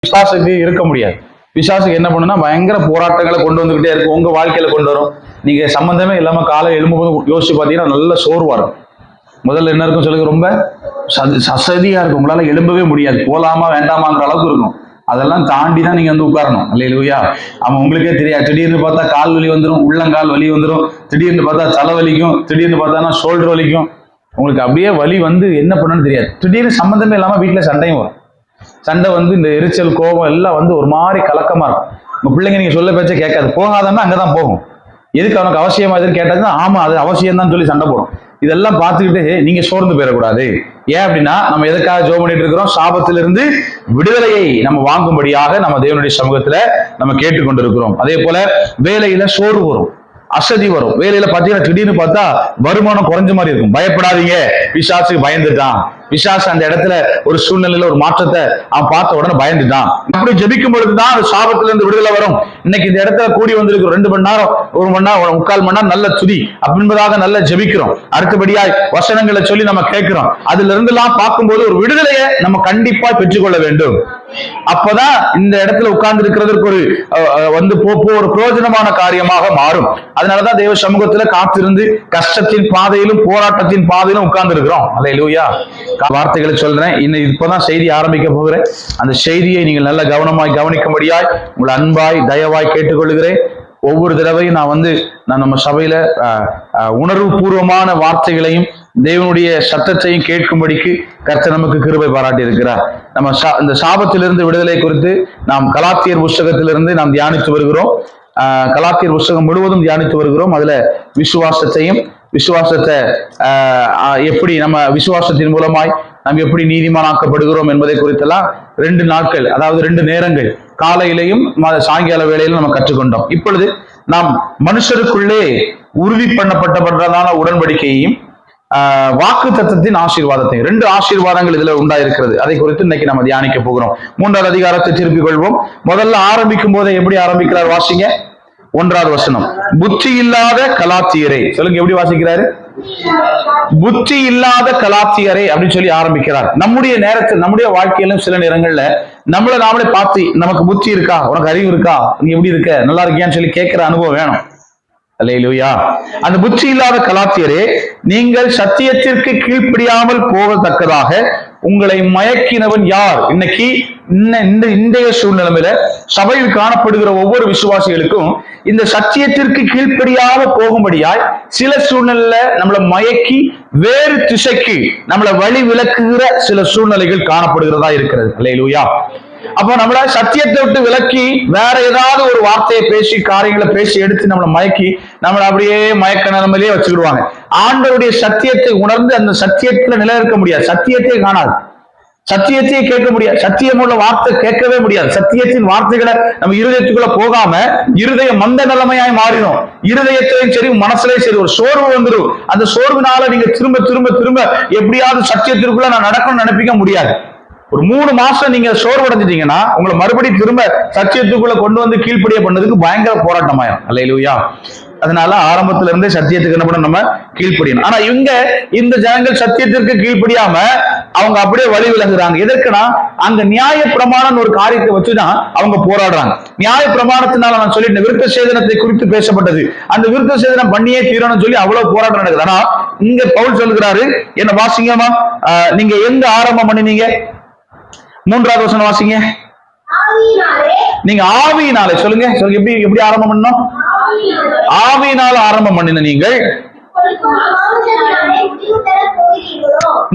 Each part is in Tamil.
பிசாசுக்கு இருக்க முடியாது. பிசாசுக்கு என்ன பண்ணுன்னா பயங்கர போராட்டங்களை கொண்டு வந்துகிட்டே இருக்கும், உங்க வாழ்க்கையில கொண்டு வரும். நீங்க சம்பந்தமே இல்லாம காலை எழும்பும்போது யோசிச்சு பார்த்தீங்கன்னா நல்ல சோர்வா இருக்கும். முதல்ல என்ன இருக்கும் சொல்லுங்க, ரொம்ப சசதியா இருக்கும், உங்களால எழும்பவே முடியாது, போலாமா வேண்டாமாங்கிற அளவுக்கு இருக்கும். அதெல்லாம் தாண்டி தான் நீங்க வந்து உட்காரணும். அல்லேலூயா. அவன் உங்களுக்கே தெரியாது, திடீர்னு பார்த்தா கால் வலி வந்துடும், உள்ளங்கால் வலி வந்துடும், திடீர்னு பார்த்தா தலை வலிக்கும், திடீர்னு பார்த்தா ஷோல்டர் வலிக்கும். உங்களுக்கு அப்படியே வலி வந்து என்ன பண்ணணும்னு தெரியாது. திடீர்னு சம்பந்தமே இல்லாம வீட்டுல சண்டையும் வரும். சண்டை வந்து இந்த எரிச்சல் கோபம் எல்லாம் வந்து ஒரு மாதிரி கலக்கமா இருக்கும். உங்க பிள்ளைங்க நீங்க சொல்ல பேச்ச கேட்காது, போகாதன்னா அங்கதான் போகும். எதுக்கு அவனுக்கு அவசியமா எதுன்னு கேட்டதுன்னா ஆமா அது அவசியம் தான் சொல்லி சண்டை போடும். இதெல்லாம் பார்த்துக்கிட்டு நீங்க சோர்ந்து போயிடக்கூடாது. ஏன் அப்படின்னா நம்ம எதுக்காக ஜெபம் பண்ணிட்டு இருக்கிறோம், சாபத்திலிருந்து விடுதலையை நம்ம வாங்கும்படியாக நம்ம தேவனுடைய சமூகத்துல நம்ம கேட்டுக்கொண்டிருக்கிறோம். அதே போல வேலையில சோர்வு வரும், அசதி வரும். வேலையில பாத்தீங்கன்னா திடீர்னு பார்த்தா வருமானம் குறைஞ்ச மாதிரி இருக்கும். பயப்படாதீங்க, பிசாசுக்கு பயந்துட்டான். பிசாசு அந்த இடத்துல ஒரு சூழ்நிலையில ஒரு மாற்றத்தை அவன் பார்த்த உடனே பயந்துட்டான். அப்படி ஜெபிக்கும் பொழுதுதான் அந்த சாபத்துல இருந்து விடுதலை வரும். இன்னைக்கு இந்த இடத்துல கூடி வந்திருக்கிறோம், 2 மணி நேரம் 1 மணி நேரம் 3/4 மணி நேரம் நல்ல துதி அப்படின்பதாக நல்ல ஜெபிக்கிறோம். அடுத்தபடியாய் வசனங்களை சொல்லி நம்ம கேட்கிறோம். அதுல இருந்து எல்லாம் பார்க்கும்போது ஒரு விடுதலையை நம்ம கண்டிப்பா பெற்றுக்கொள்ள வேண்டும். அப்பதான் இந்த இடத்துல உட்கார்ந்து இருக்கிறதுக்கு ஒரு வந்து ஒரு பிரயோஜனமான காரியமாக மாறும். அதனாலதான் தேவ சமூகத்துல காத்திருந்து கஷ்டத்தின் பாதையிலும் போராட்டத்தின் பாதையிலும் உட்கார்ந்து இருக்கிறோம். அல்லேலூயா. வார்த்தைகளை சொல்றேன், இன்னும் இப்பதான் செய்தி ஆரம்பிக்க போகிறேன். அந்த செய்தியை நீங்கள் நல்ல கவனமாய் கவனிக்கும்படியாய் உங்களை அன்பாய் தயவாய் கேட்டுக்கொள்கிறேன். ஒவ்வொரு தடவையும் நான் நம்ம சபையில உணர்வு பூர்வமான வார்த்தைகளையும் தேவனுடைய சத்தத்தையும் கேட்கும்படிக்கு கர்த்தர் நமக்கு கிருபை பாராட்டி இருக்கிறார். நம்ம இந்த சாபத்திலிருந்து விடுதலை குறித்து நாம் கலாத்தியர் புஸ்தகத்திலிருந்து நாம் தியானித்து வருகிறோம். கலாத்தியர் புஸ்தகம் முழுவதும் தியானித்து வருகிறோம். அதுல விசுவாசத்தை எப்படி நம்ம விசுவாசத்தின் மூலமாய் நாம் எப்படி நீதிமானாக்கப்படுகிறோம் என்பதை குறித்தெல்லாம் 2 நாட்கள், அதாவது 2 நேரங்கள், காலையிலையும் சாயங்கால வேளையிலும் நம்ம கற்றுக்கொண்டோம். இப்பொழுது நாம் மனுஷருக்குள்ளே உறுதி பண்ணப்பட்டதான உடன்படிக்கையையும் வாக்கு தத்தத்தின் ஆசீர்வாதத்தையும் 2 ஆசீர்வாதங்கள் இதுல உண்டாயிருக்கிறது. அதை குறித்து இன்னைக்கு நம்ம தியானிக்க போகிறோம். 3வது அதிகாரத்தை திருப்பிக் கொள்வோம். முதல்ல ஆரம்பிக்கும் போதே எப்படி ஆரம்பிக்கிறார் வாசிங்க. 1வது வசனம், புத்தி இல்லாத கலாத்தியரே. சொல்லுங்க, எப்படி வாசிக்கிறாரு? புத்தி இல்லாத கலாத்தியரே அப்படின்னு சொல்லி ஆரம்பிக்கிறார். நம்முடைய நேரத்தில் நம்முடைய வாழ்க்கையிலும் சில நேரங்கள்ல நம்மளை நாமளே பார்த்து நமக்கு புத்தி இருக்கா, உனக்கு அறிவு இருக்கா, நீ எப்படி இருக்க, நல்லா இருக்கியான்னு சொல்லி கேட்கிற அனுபவம் வேணும். அல்லேலூயா. அந்த புத்தி இல்லாத கலாத்தியரே, நீங்கள் சத்தியத்திற்கு கீழ்ப்படியாமல் போகத்தக்கதாக உங்களை மயக்கினவன் யார்? இன்னைக்கு இன்றைய சூழ்நிலையில சபையில் காணப்படுகிற ஒவ்வொரு விசுவாசிகளுக்கும் இந்த சத்தியத்திற்கு கீழ்ப்படியாக போகும்படியாய் சில சூழ்நிலையில நம்மளை மயக்கி வேறு திசைக்கு நம்மளை வழி விலக்குகிற சில சூழ்நிலைகள் காணப்படுகிறதா இருக்கிறது. அல்லேலூயா. அப்ப நம்மள சத்தியத்தை விட்டு விலக்கி வேற ஏதாவது ஒரு வார்த்தையை பேசி காரியங்களை பேசி எடுத்து நம்மளை மயக்கி நம்மளை அப்படியே மயக்க நிலைமையிலேயே வச்சுக்கிடுவாங்க. ஆண்டவருடைய சத்தியத்தை உணர்ந்து அந்த சத்தியத்துல நிலைநிற்க முடியாது, சத்தியத்தையே காணாது, சத்தியத்தையே கேட்க முடியாது, சத்தியமுள்ள வார்த்தை கேட்கவே முடியாது. சத்தியத்தின் வார்த்தைகளை நம்ம இருதயத்துக்குள்ள போகாம இருதயம் மந்த நிலைமையாய் மாறிடும். இருதயத்திலையும் சரி மனசுலையும் சரி ஒரு சோர்வு வந்துடும். அந்த சோர்வினால நீங்க திரும்ப திரும்ப திரும்ப எப்படியாவது சத்தியத்திற்குள்ள நான் நடக்கணும்னு நினைப்பிக்க முடியாது. ஒரு 3 மாசம் நீங்க சோர்வடைஞ்சிட்டீங்கன்னா உங்களை மறுபடியும் திரும்ப சத்தியத்துக்குள்ள கொண்டு வந்து கீழ்ப்படிய பண்ணதுக்கு பயங்கர போராட்டமாயிரும். அல்லேலூயா. அதனால ஆரம்பத்துல இருந்தே சத்தியத்துக்கு என்ன பண்ண நம்ம கீழ்ப்படியணும். ஆனா இந்த ஜனங்கள் சத்தியத்திற்கு கீழ்ப்படியாம அவங்க அப்படியே வழி விலகுறாங்க. எதற்குனா அங்க நியாய பிரமாணம் ஒரு காரியத்தை வச்சுதான் அவங்க போராடுறாங்க. நியாய பிரமாணத்தினால நான் சொல்லிட்டேன், விருத்த சேதனத்தை குறித்து பேசப்பட்டது. அந்த விருத்த சேதனம் பண்ணியே தீரணும்னு சொல்லி அவ்வளவு போராட்டம் நடக்குது. ஆனா இங்க பவுல் சொல்லுகிறாரு, என்ன வாசிங்கம்மா, நீங்க எங்க ஆரம்பம் பண்ணினீங்க? 3வது வசனம் வாசிங்க. நீங்க ஆவியினாலே, சொல்லுங்க எப்படி ஆரம்பம் பண்ணணும்? ஆவியினால ஆரம்பம் பண்ணின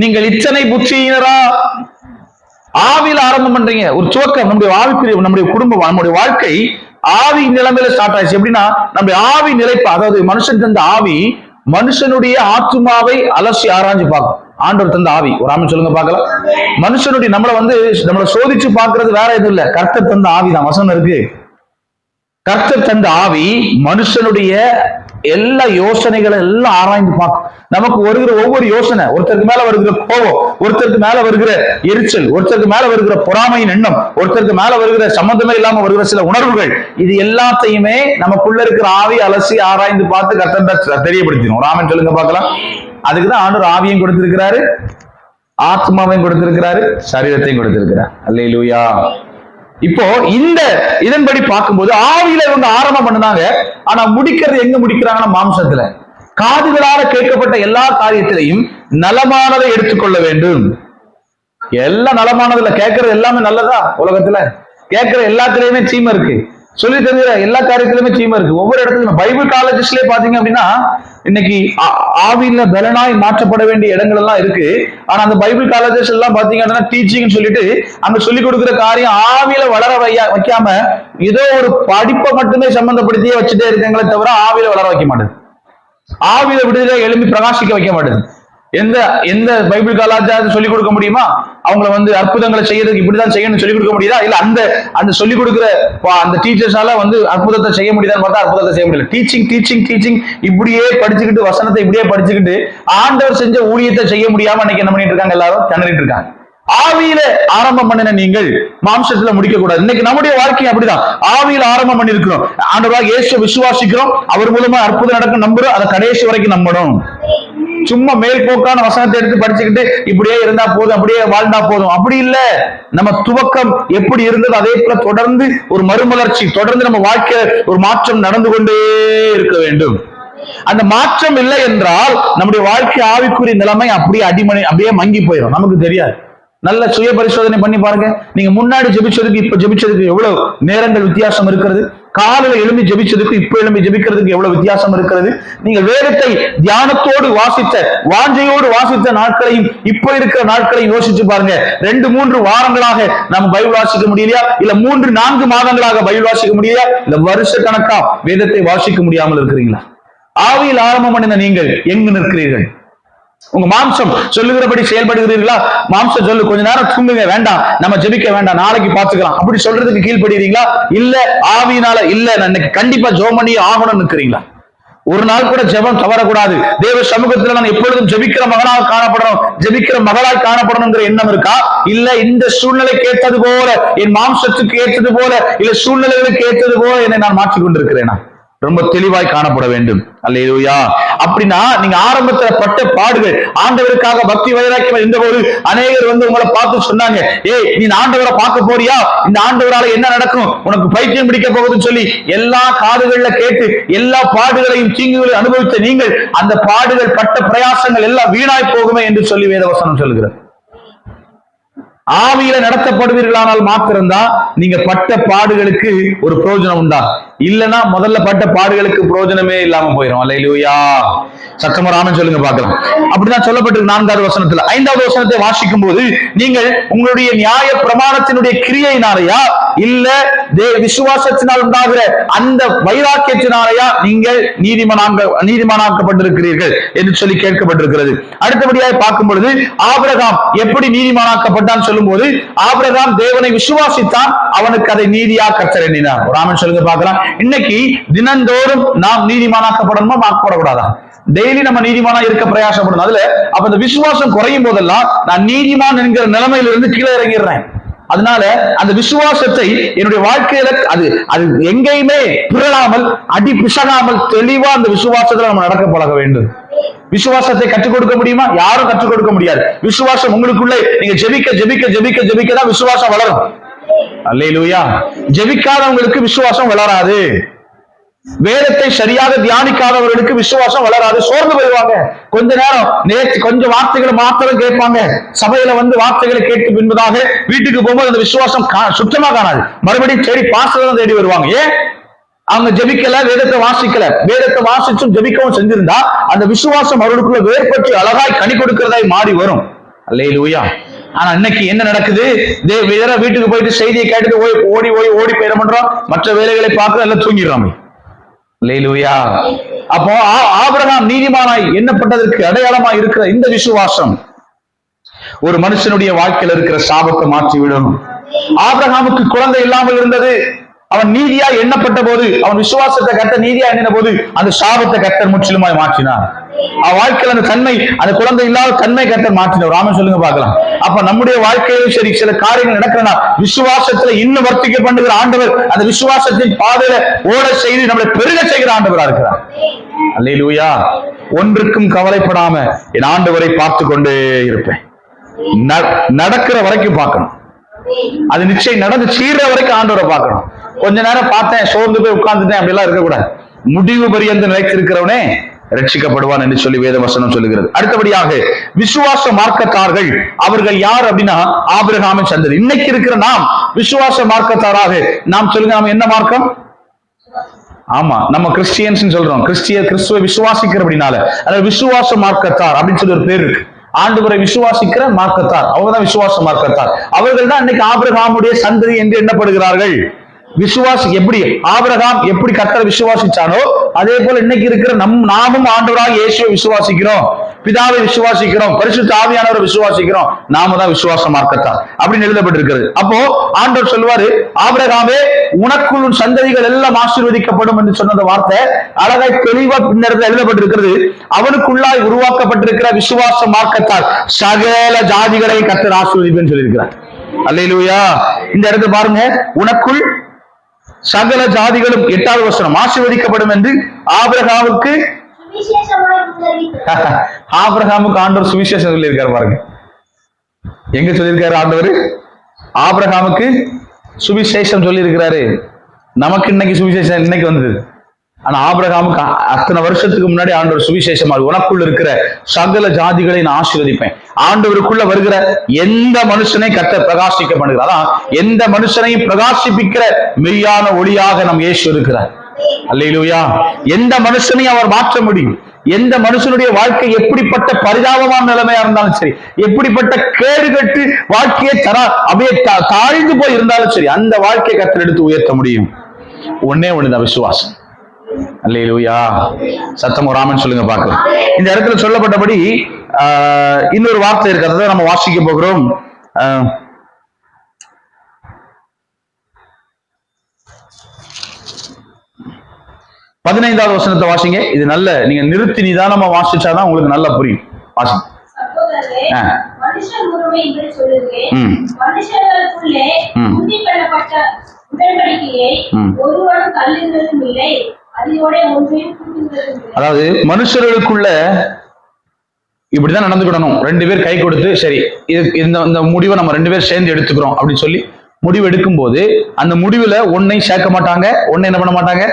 நீங்கள் இத்தனை புத்தியினரா ஆவியில ஆரம்பம் பண்றீங்க. ஒரு துவக்கம், நம்முடைய ஆவிக்குரிய நம்முடைய குடும்பம் நம்முடைய வாழ்க்கை ஆவி நிலைமையில ஸ்டார்ட் ஆயிடுச்சு. எப்படின்னா நம்முடைய ஆவி நிலைப்பு, அதாவது மனுஷன் தந்த ஆவி மனுஷனுடைய ஆத்துமாவை அலசி ஆராய்ஞ்சு பார்க்கும். ஆண்டவர் தந்த ஆவி, ஒரு ஆமென் சொல்லுங்க பார்க்கலாம். மனுஷனுடைய நம்மளை சோதிச்சு பார்க்கிறது வேற எதுவும் இல்ல, கர்த்தர் தந்த ஆவி தான். வசனம் இருக்கு, கர்த்தர் தந்த ஆவி மனுஷனுடைய எல்லா யோசனைகளை எல்லாம் ஆராய்ந்து பார்க்கும். நமக்கு வருகிற ஒவ்வொரு யோசனை, ஒருத்தருக்கு மேல வருகிற கோபம், ஒருத்தருக்கு மேல வருகிற எரிச்சல், ஒருத்தருக்கு மேல வருகிற பொறாமையின் எண்ணம், ஒருத்தருக்கு மேல வருகிற சம்பந்தமே இல்லாம வருகிற சில உணர்வுகள், இது எல்லாத்தையுமே நமக்குள்ள இருக்கிற ஆவி அலசி ஆராய்ந்து பார்த்து கர்த்தர் தெரியப்படுத்திடும். ஒரு ஆமென் சொல்லுங்க பார்க்கலாம். அதுக்குதான் ஆண்டவர் ஆவியும் கொடுத்திருக்கிறாரு, ஆத்மாவையும் கொடுத்திருக்கிறாரு, சரீரத்தையும் கொடுத்திருக்கிறார். அல்லேலூயா. இப்போ இதன்படி பார்க்கும்போது ஆவியில இவங்க ஆரம்பம் பண்ணுனாங்க, ஆனா முடிக்கிறது எங்க முடிக்கிறாங்கன்னா மாம்சத்துல. காதுகளால கேட்கப்பட்ட எல்லா காரியத்திலையும் நலமானதை எடுத்துக்கொள்ள வேண்டும். எல்லாம் நலமானதுல கேட்கறது எல்லாமே நல்லதா? உலகத்துல கேட்கிற எல்லாத்திலயுமே தீமை இருக்கு. சொல்லி தெரிஞ்ச எல்லா காரியத்திலுமே தீமை இருக்கு. ஒவ்வொரு இடத்துலயும் பைபிள் காலேஜஸ்லயே பாத்தீங்க அப்படின்னா இன்னைக்கு ஆவியில பலனாய் மாற்றப்பட வேண்டிய இடங்கள் எல்லாம் இருக்கு. ஆனா அந்த பைபிள் காலேஜஸ் எல்லாம் பாத்தீங்க அப்படின்னா டீச்சிங் சொல்லிட்டு அங்க சொல்லி கொடுக்குற காரியம் ஆவியில வளர வைக்காம ஏதோ ஒரு படிப்பை மட்டுமே சம்பந்தப்படுத்தியே வச்சுட்டே இருக்காங்களே தவிர ஆவியில வளர வைக்க மாட்டேது. ஆவியில விடுதலை எழும்பி பிரகாசிக்க வைக்க மாட்டேது. எந்த பைபிள் கலாச்சாரத்தை சொல்லிக் கொடுக்க முடியுமா? அவங்கள அற்புதங்களை செய்யறதுக்கு இப்படிதான் செய்யணும்னு சொல்லிக் கொடுக்க முடியுதா? இல்ல அந்த சொல்லிக் கொடுக்குற அந்த டீச்சர்ஸால அற்புதத்தை செய்ய முடியுதான்னு பார்த்தா அற்புதத்தை செய்ய முடியல. டீச்சிங் இப்படியே படிச்சுக்கிட்டு வசனத்தை இப்படியே படிச்சுக்கிட்டு ஆண்டவர் செஞ்ச ஊழியத்தை செய்ய முடியாம இன்னைக்கு என்ன பண்ணிட்டு இருக்காங்க? எல்லாரும் திணறிட்டு இருக்காங்க. ஆவியில ஆரம்பம் பண்ணின நீங்கள் மாம்சத்துல முடிக்க கூடாது. இன்னைக்கு நம்முடைய வாழ்க்கை அப்படிதான். ஆவியில ஆரம்பம் பண்ணி இருக்கிறோம். ஆண்டவராக இயேசுவை விசுவாசிக்கிறோம், அவர் மூலமா அற்புதம் நடக்கும் நம்புறோம். அதை கடைசி வரைக்கும் நம்பணும். சும்மா மேல்போக்கான வசனத்தை எடுத்து படிச்சுக்கிட்டு இப்படியே இருந்தா போதும், அப்படியே வாழ்ந்தா போதும், அப்படி இல்ல. நம்ம துவக்கம் எப்படி இருந்தது அதே போல தொடர்ந்து ஒரு மறுமலர்ச்சி, தொடர்ந்து நம்ம வாழ்க்கையில ஒரு மாற்றம் நடந்து கொண்டே இருக்க வேண்டும். அந்த மாற்றம் இல்லை என்றால் நம்முடைய வாழ்க்கை ஆவிக்குரிய நிலைமை அப்படியே மங்கி போயிடும், நமக்கு தெரியாது. நல்ல சுய பரிசோதனை பண்ணி பாருங்க. நீங்க முன்னாடி ஜெபிச்சதுக்கு இப்ப ஜெபிச்சதுக்கு எவ்வளவு நேரங்கள் வித்தியாசம் இருக்கிறது. காலையில எழும்பி ஜெபிச்சதுக்கு இப்ப எழும்பி ஜெபிக்கிறதுக்கு எவ்வளவு வித்தியாசம் இருக்கிறது. நீங்க வேதத்தை தியானத்தோடு வாசித்த, வாஞ்சையோடு வாசித்த நாட்களையும் இப்ப இருக்கிற நாட்களையும் யோசிச்சு பாருங்க. 2-3 வாரங்களாக நம்ம பைபிள் வாசிக்க முடியலையா? இல்ல 3-4 மாதங்களாக பைபிள் வாசிக்க முடியலையா? இல்ல வருஷ கணக்கா வேதத்தை வாசிக்க முடியாமல் இருக்கிறீங்களா? ஆவியில் ஆரம்பம் பண்ணின நீங்கள் எங்கு நிற்கிறீர்கள்? உங்க மாம்சம் சொல்லுகிறபடி செயல்படுகிறீர்களா? மாம்சம் சொல்லு கொஞ்ச நேரம் தூங்குங்க, வேண்டாம் நம்ம ஜெபிக்க வேண்டாம், நாளைக்கு பார்த்துக்கலாம், அப்படி சொல்றதுக்கு கீழ்படுறீங்களா? இல்ல ஆவியினால இல்ல நான் இன்னைக்கு கண்டிப்பா ஜெபம் பண்ணி ஆகணும்னு இருக்கிறீங்களா? ஒரு நாள் கூட ஜெபம் தவறக்கூடாது. தேவ சமூகத்துல நான் எப்பொழுதும் ஜெபிக்கிற மகனாக காணப்படணும், ஜெபிக்கிற மகளாய் காணப்படணுங்கிற எண்ணம் இருக்கா? இல்ல இந்த சூழ்நிலைக்கு ஏற்றது போல, என் மாம்சத்துக்கு ஏற்றது போல, இல்ல சூழ்நிலைகளுக்கு ஏற்றது போல என்னை நான் மாற்றிக் கொண்டிருக்கிறேனா? ரொம்ப தெளிவாய் காணப்பட வேண்டும். அல்லேலூயா. அப்படின்னா நீங்க ஆரம்பத்துல பட்ட பாடுகள், ஆண்டவருக்காக பக்தி வைராக்கியம் இருந்தபோது அநேகர் உங்களை பார்த்து சொன்னாங்க, ஏய் நீ ஆண்டவரை பார்க்க போறியா? இந்த ஆண்டவரால என்ன நடக்கும்? உனக்கு பைத்தியம் பிடிக்க போகுதுன்னு சொல்லி எல்லா காதுகள்ல கேட்டு எல்லா பாடுகளையும் தீங்குகளையும் அனுபவித்த நீங்கள் அந்த பாடுகள் பட்ட பிரயாசங்கள் எல்லாம் வீணாய் போகுமே என்று சொல்லி வேதவசனம் சொல்லுகிறது. ஆவியில நடத்தப்படுவீர்களானால் மாத்திரம்தான் நீங்க பட்ட பாடுகளுக்கு ஒரு பிரயோஜனம் உண்டா? இல்லைன்னா முதல்ல பட்ட பாடுகளுக்கு பிரயோஜனமே இல்லாம போயிடும். அல்லேலூயா. சத்தமராமன் சொல்லுங்க பார்க்கலாம். அப்படிதான் சொல்லப்பட்டிருக்கு 4வது வசனத்துல. 5வது வசனத்தை வாசிக்கும் போது நீங்கள் உங்களுடைய நியாய பிரமாணத்தினுடைய கிரியையினாலையா இல்ல விசுவாசத்தினால் உண்டாகிற அந்த வைராக்கியத்தினாலையா நீங்கள் நீதிமானாக்கப்பட்டிருக்கிறீர்கள் என்று சொல்லி கேட்கப்பட்டிருக்கிறது. அடுத்தபடியாக பார்க்கும் பொழுது ஆபிரகாம் எப்படி நீதிமானாக்கப்பட்டான் சொல்லும் போது, ஆபிரகாம் தேவனை விசுவாசித்தான், அவனுக்கு அதை நீதியா கர்த்தர் எண்ணினார். ராமன் சொல்லுங்க பார்க்கலாம். இன்னைக்கு தினந்தோறும் நாம் நீதிமானாக்கப்படணுமா, மாக்கப்படக்கூடாதா? டெய்லி நம்ம நீதிமானா இருக்க பிரயாசப்படணும். அதுல அப்ப அந்த விசுவாசம் குறையும் போதெல்லாம் நான் நீதிமான் என்கிற நிலைமையிலிருந்து கீழே இறங்கிடுறேன். அதனால அந்த விசுவாசத்தை என்னுடைய வாழ்க்கையில அது எங்கேயுமே பிறழாமல் அடி பிசகாமல் தெளிவா அந்த விசுவாசத்துல நம்ம நடக்க பழக வேண்டும். விசுவாசத்தை கற்றுக் கொடுக்க முடியுமா? யாரும் கற்றுக் கொடுக்க முடியாது. விசுவாசம் உங்களுக்குள்ளே நீங்க ஜெபிக்க ஜெபிக்க ஜெபிக்க ஜெபிக்க தான் விசுவாசம் வளரும். அல்லேலூயா. ஜெபிக்காதவங்களுக்கு விசுவாசம் வளராது. வேதத்தை சரியாக தியானிக்காதவர்களுக்கு விசுவாசம் வளராது, சோர்ந்து போயிடுவாங்க. கொஞ்ச நேரம் கொஞ்சம் வார்த்தைகளை மாத்திரம் கேட்பாங்க. சபையில வார்த்தைகளை கேட்டு பின்பதாக வீட்டுக்கு போகும்போது அந்த விசுவாசம் சுத்தமா காணாது. மறுபடியும் தேடி பாஸ்டர் தேடி வருவாங்க. ஏன்? அவங்க ஜெபிக்கல, வேதத்தை வாசிக்கல. வேதத்தை வாசிச்சும் ஜெபிக்கவும் செஞ்சிருந்தா அந்த விசுவாசம் அவர்களுக்குள்ள வேர்பற்றி அழகாய் கனி கொடுக்கிறதாய் மாறி வரும். அல்லேலூயா. ஆனா இன்னைக்கு என்ன நடக்குது? வீட்டுக்கு போயிட்டு செய்தியை கேட்டுட்டு ஓடி போயிட பண்றோம், மற்ற வேலைகளை பார்க்க எல்லாம் தூங்கிடுறாங்க. அல்லேலூயா. அப்போ ஆபிரகாம் நீதிமானாய் எண்ணப்பட்டதற்கு அடையாளமாய் இருக்கிற இந்த விசுவாசம் ஒரு மனுஷனுடைய வாழ்க்கையில் இருக்கிற சாபத்தை மாற்றி விடும். ஆபிரகாமுக்கு குழந்தை இல்லாமல் இருந்தது. அவன் நீதியா எண்ணப்பட்ட போது, அவன் விசுவாசத்தை கர்த்தர் நீதியா எண்ணின போது அந்த சாபத்தை கர்த்தர் முற்றிலுமாய் மாற்றினார். அவன் வாழ்க்கையில் அந்த தன்மை, அந்த குழந்தை இல்லாத தன்மை கர்த்தர் மாற்றினார். ராமன் சொல்லுங்க பார்க்கலாம். அப்ப நம்முடைய வாழ்க்கையிலும் சரி சில காரியங்கள் நடக்கிறனா விசுவாசத்துல இன்னும் வர்த்திக்க பண்ணுகிற ஆண்டவர் அந்த விசுவாசத்தின் பாதையில ஓட செய்து நம்மளை பெருக செய்கிற ஆண்டவரா இருக்கிறார். அல்லேலூயா. ஒன்றுக்கும் கவலைப்படாம என் ஆண்டவரை பார்த்து கொண்டே இருப்பேன். நடக்கிற வரைக்கும் பார்க்கணும். அது நிச்சயம் நடந்து சீர்ற வரைக்கும் ஆண்டவரை பார்க்கணும். கொஞ்ச நேரம் பார்த்தேன், சோர்ந்து போய் உட்கார்ந்துட்டேன் அப்படிலாம் இருக்கக்கூடாது. முடிவு பரியந்த நிலைத்திருக்கிறவனே ரட்சிக்கப்படுவான் என்று சொல்லி வேத வசனம் சொல்லுகிறது. அடுத்தபடியாக விசுவாச மார்க்கத்தார்கள், அவர்கள் யார் அப்படின்னா ஆபிரகாமின் சந்ததி. இன்னைக்கு இருக்கிற நாம் விசுவாச மார்க்கத்தாராக நாம் சொல்லுங்க, நாம என்ன மார்க்கம்? ஆமா, நம்ம கிறிஸ்டியன்ஸ் சொல்றோம். கிறிஸ்துவை விசுவாசிக்கிற அப்படின்னால அதாவது விசுவாச மார்க்கத்தார் அப்படின்னு சொல்லி ஒரு பேர் இருக்கு. ஆண்டவரை விசுவாசிக்கிற மார்க்கத்தார், அவங்கதான் விசுவாச மார்க்கத்தார். அவர்கள் தான் இன்னைக்கு ஆபிரகாமுடைய சந்ததி என்று எண்ணப்படுகிறார்கள். விசுவாசி எப்படி ஆபிரகாம் எப்படி கர்த்தரை விசுவாசிச்சானோ அதே போல இன்னைக்கு இருக்கிற நாமும் ஆண்டவராக இயேசுவை விசுவாசிக்கிறோம், பிதாவை விசுவாசிக்கிறோம், பரிசுத்த ஆவியானவரை விசுவாசிக்கிறோம். நாம தான் விசுவாச மார்க்கத்தார் அப்படின்னு எழுதப்பட்டிருக்கிறது. அப்போ ஆண்டவர் சொல்லுவாரு, ஆபிரகாமே உனக்குள் சந்ததிகள் எல்லாம் ஆசீர்வதிக்கப்படும் என்று சொன்ன வார்த்தை அழகாய் தெளிவா பின்னரத்தில் எழுதப்பட்டிருக்கிறது. அவனுக்குள்ளாய் உருவாக்கப்பட்டிருக்கிற விசுவாச மார்க்கத்தார் சகல ஜாதிகளை கர்த்தர் ஆசீர்வதிப்பேன்னு சொல்லியிருக்கிறார். அல்லேலூயா. இந்த இடத்துல பாருங்க, உனக்குள் சகல ஜாதிகளும் 8வது வசனம் ஆசீர்வதிக்கப்படும் என்று ஆபிரகாமுக்கு ஆண்டவர் சுவிசேஷம் சொல்லியிருக்காரு. பாருங்க எங்க சொல்லியிருக்காரு ஆண்டவர்? ஆபிரகாமுக்கு சுவிசேஷம் சொல்லி இருக்கிறாரு. நமக்கு இன்னைக்கு சுவிசேஷம் இன்னைக்கு வந்தது. ஆனா ஆபிரகாமுக்கு அத்தனை வருஷத்துக்கு முன்னாடி ஆண்டவர் சுவிசேஷமா உனக்குள்ள இருக்கிற சகல ஜாதிகளை நான் ஆசீர்வதிப்பேன். ஆண்டவருக்குள்ள வருகிற எந்த மனுஷனை கர்த்தர் பிரகாசிக்க பண்ணுகிறார். எந்த மனுஷனையும் பிரகாசிப்பிக்கிற மெய்யான ஒளியாக நம் இயேசு இருக்கிறார். அல்லேலூயா. எந்த மனுஷனையும் அவர் மாற்ற முடியும். எந்த மனுஷனுடைய வாழ்க்கை எப்படிப்பட்ட பரிதாபமான நிலைமையா இருந்தாலும் சரி, எப்படிப்பட்ட கேடுகட்டு வாழ்க்கையை அப்படியே தாழ்ந்து போய் இருந்தாலும் சரி, அந்த வாழ்க்கையை கர்த்தர் எடுத்து உயர்த்த முடியும். ஒன்னே ஒண்ணுதான், விசுவாசம். அல்லேலூயா. சத்தம் ராமன் சொல்லுங்க பார்க்கலாம். இந்த இடத்துல சொல்லப்பட்டபடி இன்னொரு வார்த்தை இருக்கிறத நம்ம வாசிக்க போகிறோம். 15வது வசனத்தை வாசிங்க. இது நல்ல, நீங்க நிறுத்தி நிதானமா வாசிச்சாதான் உங்களுக்கு நல்லா புரியும். வாசிங்க. அதாவது மனுஷர்களுக்குள்ள இப்படிதான் நடந்துக்கிடணும். 2 பேர் கை கொடுத்து சரி இந்த முடிவை நம்ம 2 பேர் சேர்ந்து எடுத்துக்கிறோம் அப்படின்னு சொல்லி முடிவு எடுக்கும் போது அந்த முடிவுல ஒன்னையும் சேர்க்க மாட்டாங்க, ஒன்னை என்ன பண்ண மாட்டாங்க.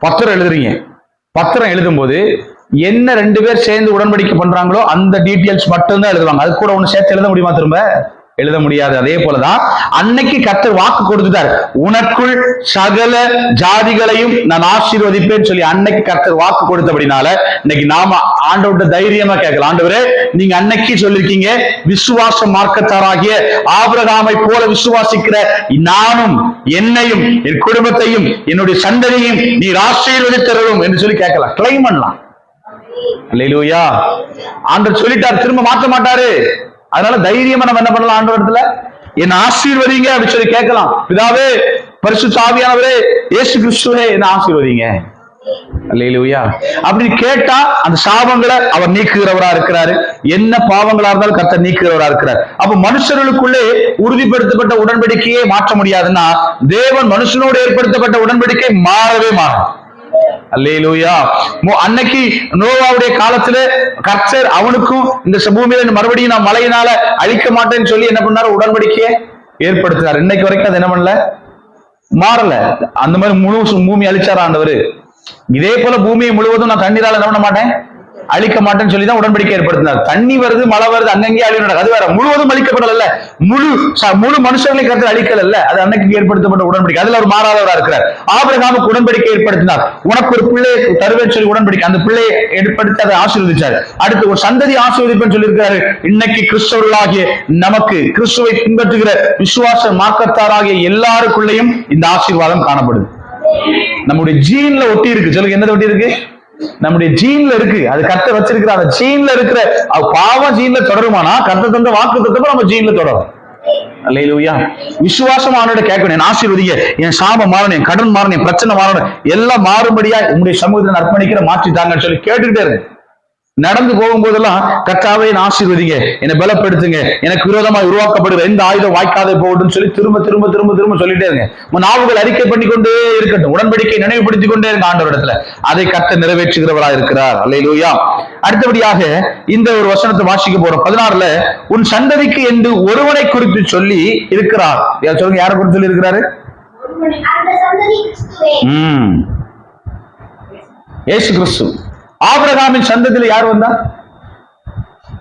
பத்திரம் எழுதுறீங்க, பத்திரம் எழுதும் போது என்ன 2 பேர் சேர்ந்து உடன்படிக்கை பண்றாங்களோ அந்த டீட்டெயில்ஸ் மட்டும்தான் எழுதுவாங்க. அது கூட ஒண்ணு சேர்த்து எழுத முடியுமா? திரும்ப எழுத முடியாது. அதே போலதான் அன்னைக்கு கர்த்தர் வாக்கு கொடுத்துட்டார், உனக்குள் சகல ஜாதிகளையும் நான் ஆசீர்வதிப்பேன்னு சொல்லி அன்னைக்கு கர்த்தர் வாக்கு கொடுத்தபடினால இன்னைக்கு நாம ஆண்டவர்கிட்ட தைரியமா கேட்கலாம், ஆண்டவரே நீங்க அன்னைக்கு சொல்லிருக்கீங்க விசுவாச மார்க்கத்தாராகிய ஆபிரகாமை போல விசுவாசிக்கிற நானும் என்னையும் என் குடும்பத்தையும் என்னுடைய சந்ததியையும் நீர் ஆசீர்வதித்தரும் என்று சொல்லி கேட்கலாம், கிளைம் பண்ணலாம். அல்லேலூயா. ஆண்டவர் சொல்லிட்டார், திரும்ப மாற்ற மாட்டாரு. அதனால தைரியமா நம்ம என்ன பண்ணலாம், ஆண்டவரிடத்துல என்ன ஆசீர்வதிங்க அப்படின்னு சொல்லி கேட்கலாம். பிதாவே, பரிசுத்த ஆவியானவரே, இயேசு கிறிஸ்துவே என்ன ஆசீர்வதிங்க. அல்லேலூயா. அப்படி கேட்டா அந்த சாபங்களை அவர் நீக்குகிறவரா இருக்கிறாரு. என்ன பாவங்களா இருந்தாலும் கர்த்தர் நீக்குகிறவரா இருக்கிறார். அப்ப மனுஷர்களுக்குள்ளே உறுதிப்படுத்தப்பட்ட உடன்படிக்கையே மாற்ற முடியாதுன்னா தேவன் மனுஷனோடு ஏற்படுத்தப்பட்ட உடன்படிக்கை மாறவே மாறும். அல்லேலூயா. அன்னைக்கு நோவாவுடைய காலத்துல கர்த்தர் அவனுக்கும் இந்த பூமியில மறுபடியும் நான் மழையினால அழிக்க மாட்டேன்னு சொல்லி என்ன பண்ணாரு, உடன்படிக்கையை ஏற்படுத்தினார். இன்னைக்கு வரைக்கும் அது என்ன பண்ணல, மாறல. அந்த மாதிரி முழு பூமி அழிச்சாரா ஆண்டவர். இதே போல பூமியை முழுவதும் நான் தண்ணீரால என்ன பண்ண மாட்டேன், அழிக்க மாட்டேன்னு சொல்லிதான் உடன்படிக்கை ஏற்படுத்தினார். தண்ணி வருது, மழை வருது, அங்கங்கே அழிவு நடக்குது, அது வேற. முழுவதும் அழிக்கப்படல, முழு மனுஷர்களை கருத்து அழிக்கல. அது அன்னைக்கு ஏற்படுத்தப்பட்ட உடன்படிக்கை. அதுல அவர் மாறாதவரா இருக்கிறார். ஆபிரகாமுக்கு உடன்படிக்கை ஏற்படுத்தினார். உனக்கு ஒரு பிள்ளையை தருவேன்னு சொல்லி உடன்படிக்கை, அந்த பிள்ளையை ஏற்படுத்தி அதை ஆசீர்வதிச்சார். அடுத்து ஒரு சந்ததி ஆசீர்வதிப்பேன்னு சொல்லி இருக்காரு. இன்னைக்கு கிறிஸ்தவர்களாகிய நமக்கு, கிறிஸ்துவை பின்பற்றுகிற விசுவாச மார்க்கத்தாராகிய எல்லாருக்குள்ளேயும் இந்த ஆசீர்வாதம் காணப்படுது. நம்முடைய ஜீன்ல ஒட்டி இருக்கு. சொல்லுங்க, என்னது ஒட்டி இருக்கு? நம்முடைய ஜீன்ல இருக்கு. அது கர்த்தர் வச்சிருக்கிற அந்த ஜீன்ல இருக்கிற பாவம் ஜீன்ல தொடருமானா கர்த்தர் தந்த வாக்கு தத்தப்ப நம்ம ஜீன்ல தொடரும். அல்லேலூயா. விசுவாசம் அவனோட கேட்கணும், என் ஆசீர்வதிங்க, என் சாபம் மாறணும், என் கடன் மாறணும், என் பிரச்சனை மாறணும், எல்லாம் மாறும்படியா உங்களுடைய சமூகத்தில் அர்ப்பணிக்கிற மாற்றிட்டாங்கன்னு சொல்லி கேட்டுக்கிட்டே இருக்கு. நடந்து போகும்போதெல்லாம் கர்த்தாவே என்னை ஆசீர்வதிங்க, என்னை பலப்படுத்துங்க, எனக்கு விரோதமாக உருவாக்கப்படுகிற எந்த ஆயுதம் வாய்க்காதே போகட்டும் சொல்லி திரும்ப திரும்ப திரும்ப திரும்ப சொல்லிட்டே இருங்க. நாவுகள் அறிக்கை பண்ணி கொண்டே இருக்கட்டும், உடன்படிக்கை நினைவுபடுத்திக் கொண்டே இருங்க ஆண்டவரிடத்துல. அதை கர்த்தர் நிறைவேற்றுகிறவரா இருக்கிறார். அல்லேலூயா. அடுத்தபடியாக இந்த ஒரு வசனத்தை வாசிக்க போறோம். 16ல உன் சந்ததிக்கு என்று ஒருவனை குறித்து சொல்லி இருக்கிறார். சொல்லுங்க, யாரை குறித்து சொல்லி இருக்கிறாரு? இயேசு கிறிஸ்து. ஆபிரகாமின் சந்ததியில யார் வந்தா?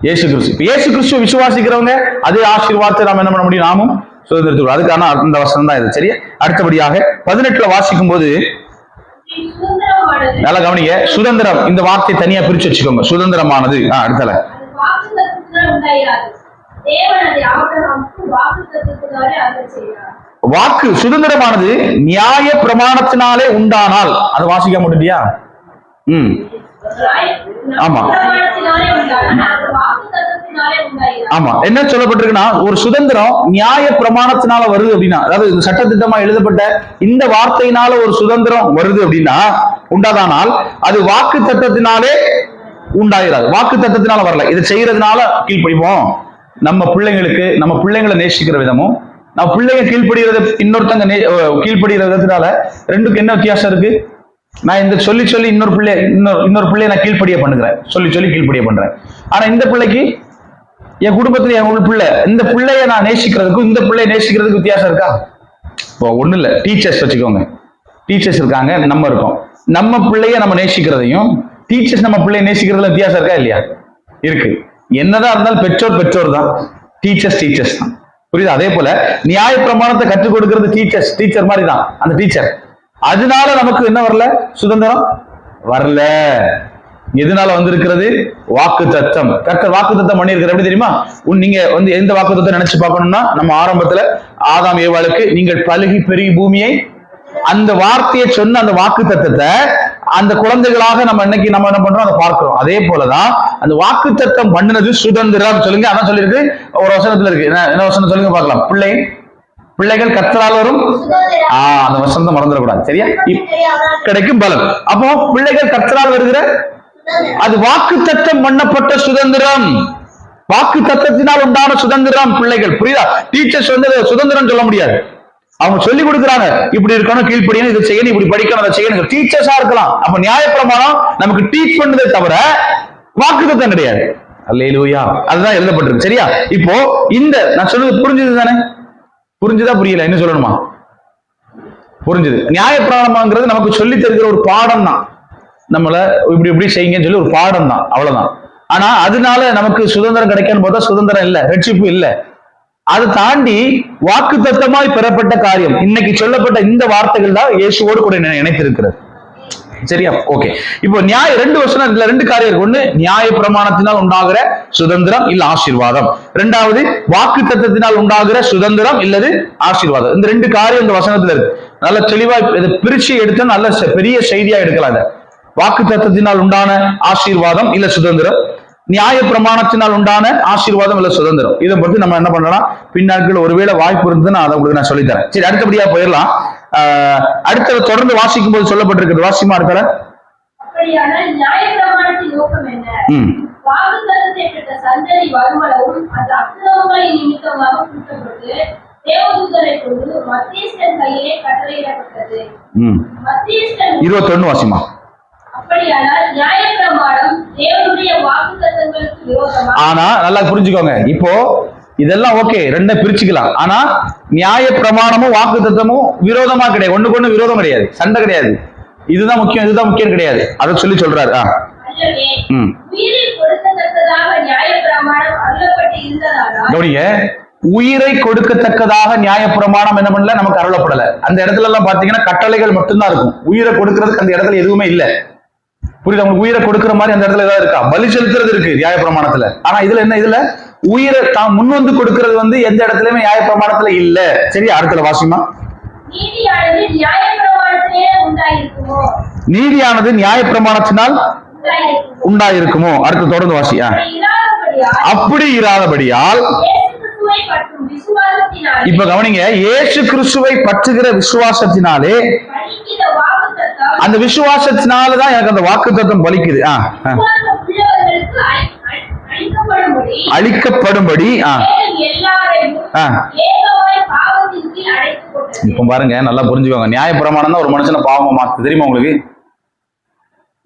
இயேசு கிறிஸ்து. இயேசு கிறிஸ்துவ விசுவாசிக்கிறவங்க அதே ஆசீர்வாதத்தை நாம் என்ன பண்ண முடியும்? நாமும் சுதந்திரத்துக்கு. அதுக்கான அந்த வசனம் தான் இது. சரியா? அடுத்தபடியாக 18ல வாசிக்கும் போது நல்லா கவனிங்க. சுதந்திரம், இந்த வார்த்தையை தனியா பிரிச்சு வச்சுக்கோங்க. சுதந்திரமானது. அடுத்தல வாக்கு சுதந்திரமானது நியாய பிரமாணத்தினாலே உண்டானால், அது வாசிக்க முடியா? ஆமா ஆமா. என்ன சொல்லப்பட்டிருக்குன்னா, ஒரு சுதந்திரம் நியாய பிரமாணத்தினால வருது அப்படின்னா, அதாவது சட்டத்திட்டமா எழுதப்பட்ட இந்த வார்த்தையினால ஒரு சுதந்திரம் வருது அப்படின்னா உண்டாதானால் அது வாக்கு தத்தத்தினாலே உண்டாயிராது. வாக்கு தத்தத்தினால வரல. இதை செய்யறதுனால கீழ்ப்படிப்போம். நம்ம பிள்ளைங்களுக்கு, நம்ம பிள்ளைங்களை நேசிக்கிற விதமும் நம்ம பிள்ளைங்க கீழ்ப்படுகிறது இன்னொருத்தங்க கீழ்ப்படுகிற விதத்தினால ரெண்டுக்கு என்ன வித்தியாசம் இருக்கு? நான் இந்த சொல்லி சொல்லி இன்னொரு பிள்ளைய நான் கீழ்ப்படிய பண்ணுகிறேன், சொல்லி சொல்லி கீழ்ப்படிய பண்றேன். ஆனா இந்த பிள்ளைக்கு, என் குடும்பத்துல என் பிள்ளை, இந்த பிள்ளைய நான் நேசிக்கிறதுக்கும் இந்த பிள்ளைய நேசிக்கிறதுக்கு வித்தியாசம் இருக்கா? ஒண்ணு இல்ல. டீச்சர்ஸ் வச்சுக்கோங்க. டீச்சர்ஸ் இருக்காங்க, நம்ம இருக்கோம். நம்ம பிள்ளைய நம்ம நேசிக்கிறதையும் டீச்சர்ஸ் நம்ம பிள்ளைய நேசிக்கிறதுல வித்தியாசம் இருக்கா இல்லையா? இருக்கு. என்னதான் இருந்தாலும் பெற்றோர் பெற்றோர் தான், டீச்சர்ஸ் டீச்சர்ஸ் தான். புரியுது? அதே போல நியாய பிரமாணத்தை கற்றுக் கொடுக்கிறது டீச்சர் மாதிரி தான் அந்த டீச்சர். அதனால நமக்கு என்ன வரல? சுதந்திரம் வரல. எதனால வந்திருக்கிறது? வாக்கு தத்தம். கர்த்தர் வாக்கு தத்தம் பண்ணியிருக்கிற. எப்படி தெரியுமா? நீங்க எந்த வாக்கு தத்தம் நினைச்சு பார்க்கணும்னா, நம்ம ஆரம்பத்துல ஆதாம் ஏவாளுக்கு நீங்கள் பலுகி பெருகி பூமியை, அந்த வார்த்தையை சொன்ன அந்த வாக்கு தத்தத்தை அந்த குழந்தைகளாக நம்ம இன்னைக்கு நம்ம என்ன பண்றோம்? அதை பார்க்கிறோம். அதே போலதான் அந்த வாக்கு தத்தம் பண்ணினது சுதந்திரம். சொல்லுங்க. அதான் சொல்லியிருக்கு. ஒரு வசனத்துல இருக்கு. என்ன வசனம் சொல்லுங்க பார்க்கலாம். பிள்ளைகள் கர்த்தரால் வரும். அந்த வசனத்தை மறந்துடக்கூடாது. சரியா? கிடைக்கும் பலன். அப்போ பிள்ளைகள் கர்த்தரால் வருகிற, அது வாக்கு தத்தம் பண்ணப்பட்ட சுதந்திரம். வாக்கு தத்தத்தினால் உண்டான சுதந்திரம் பிள்ளைகள். புரியுதா? டீச்சர்ஸ் சுதந்திரம் சொல்ல முடியாது. அவங்க சொல்லி கொடுக்குறாங்க, இப்படி இருக்கணும், கீழ்ப்படியணும், இதை செய்யணும், இப்படி படிக்கணும், அதை செய்யணும். டீச்சர்ஸா இருக்கலாம். அப்ப நியாயப்பிரமாணம் நமக்கு டீச் பண்ணதே தவிர வாக்குத்தத்தம் கிடையாது. அல்லேலூயா. அதுதான் எழுதப்பட்டிருக்கு. சரியா? இப்போ இந்த நான் சொன்னது புரிஞ்சது தானே? புரிஞ்சுதா புரியல? என்ன சொல்லணுமா? புரிஞ்சுது. நியாயப்பிரமாணம்ங்கிறது நமக்கு சொல்லி தருகிற ஒரு பாடம் தான். நம்மள இப்படி இப்படி செய்யுங்கன்னு சொல்லி ஒரு பாடம் தான், அவ்வளவுதான். ஆனா அதனால நமக்கு சுதந்திரம் கிடைக்கன்னு பார்த்தா சுதந்திரம் இல்ல, ரட்சிப்பு இல்ல. அதை தாண்டி வாக்கு தத்தமாய் பெறப்பட்ட காரியம். இன்னைக்கு சொல்லப்பட்ட இந்த வார்த்தைகள் தான் இயேசுவோடு கூட இணைத்திருக்கிறது. சரியா? ஓகே. இப்போ ரெண்டு வசனம், இதுல ரெண்டு காரியம் இருக்கு. ஒண்ணு நியாய பிரமாணத்தினால் உண்டாகிற சுதந்திரம் இல்ல ஆசீர்வாதம். ரெண்டாவது வாக்கு தத்தத்தினால் உண்டாகிற சுதந்திரம் இல்லது ஆசீர்வாதம். இந்த ரெண்டு காரியம் இந்த வசனத்துல இருக்கு. நல்ல தெளிவா இதை பிரிச்சு எடுத்து நல்ல பெரிய செய்தியா எடுக்கலாம். வாக்கு தத்தத்தினால் உண்டான ஆசீர்வாதம் இல்ல சுதந்திரம், நியாய பிரமாணத்தினால் உண்டான ஆசீர்வாதம் இல்ல சுதந்திரம். இதை பத்தி நம்ம என்ன பண்ணலாம், பின்னாட்கள் ஒருவேளை வாய்ப்பு இருந்து நான் அதை உங்களுக்கு நான் சொல்லித்தரேன். சரி, அடுத்தபடியா போயிடலாம். அடுத்த தொடர்ந்து வாசிக்கும் போது சொல்லப்பட்டிருக்கிறது. வாசிமா இருக்கிற இருபத்தொன்னு வாசிமா. ஆனா நல்லா புரிஞ்சுக்கோங்க. இப்போ இதெல்லாம் ஓகே, ரெண்ட பிரிச்சுக்கலாம். ஆனா நியாய பிரமாணமும் வாக்கு தத்தமும் விரோதமா கிடையாது. ஒண்ணுக்கு ஒண்ணு விரோதம் கிடையாது, சண்டை கிடையாது. இதுதான் முக்கியம், இதுதான் முக்கியம் கிடையாது. அதை சொல்லி சொல்றாரு. கவனிங்க, உயிரை கொடுக்கத்தக்கதாக நியாய பிரமாணம் என்ன பண்ணல, நமக்கு அருளப்படல. அந்த இடத்துல எல்லாம் பாத்தீங்கன்னா கட்டளைகள் மட்டும்தான் இருக்கும். உயிரை கொடுக்கறதுக்கு அந்த இடத்துல எதுவுமே இல்லை. புரியுது? உங்களுக்கு உயிரை கொடுக்கிற மாதிரி அந்த இடத்துல ஏதாவது இருக்கா? பலி செலுத்துறது இருக்கு நியாய பிரமாணத்துல. ஆனா இதுல என்ன, இதுல உயிரை தான் முன் வந்து கொடுக்கிறது எந்த இடத்துலயுமே நியாய பிரமாணத்துல இல்ல. சரி, அடுத்த வாசிமா. நீதியானது நியாய பிரமாணத்தினால் உண்டாயிருக்குமோ? அடுத்து தொடர்ந்து வாசி. அப்படி இராதபடியால், இப்ப கவனிங்க, இயேசு கிறிஸ்துவை பற்றுகிற விசுவாசத்தினாலே, அந்த விசுவாசத்தினாலதான் எனக்கு அந்த வாக்கு தத்தம் பலிக்குது. அழிக்கப்படும்படி இப்ப பாருங்க, நல்லா புரிஞ்சுக்கோங்க. நியாயப்பிரமாணம் தான் ஒரு மனுஷனை பாவமா மாத்து. தெரியுமா உங்களுக்கு?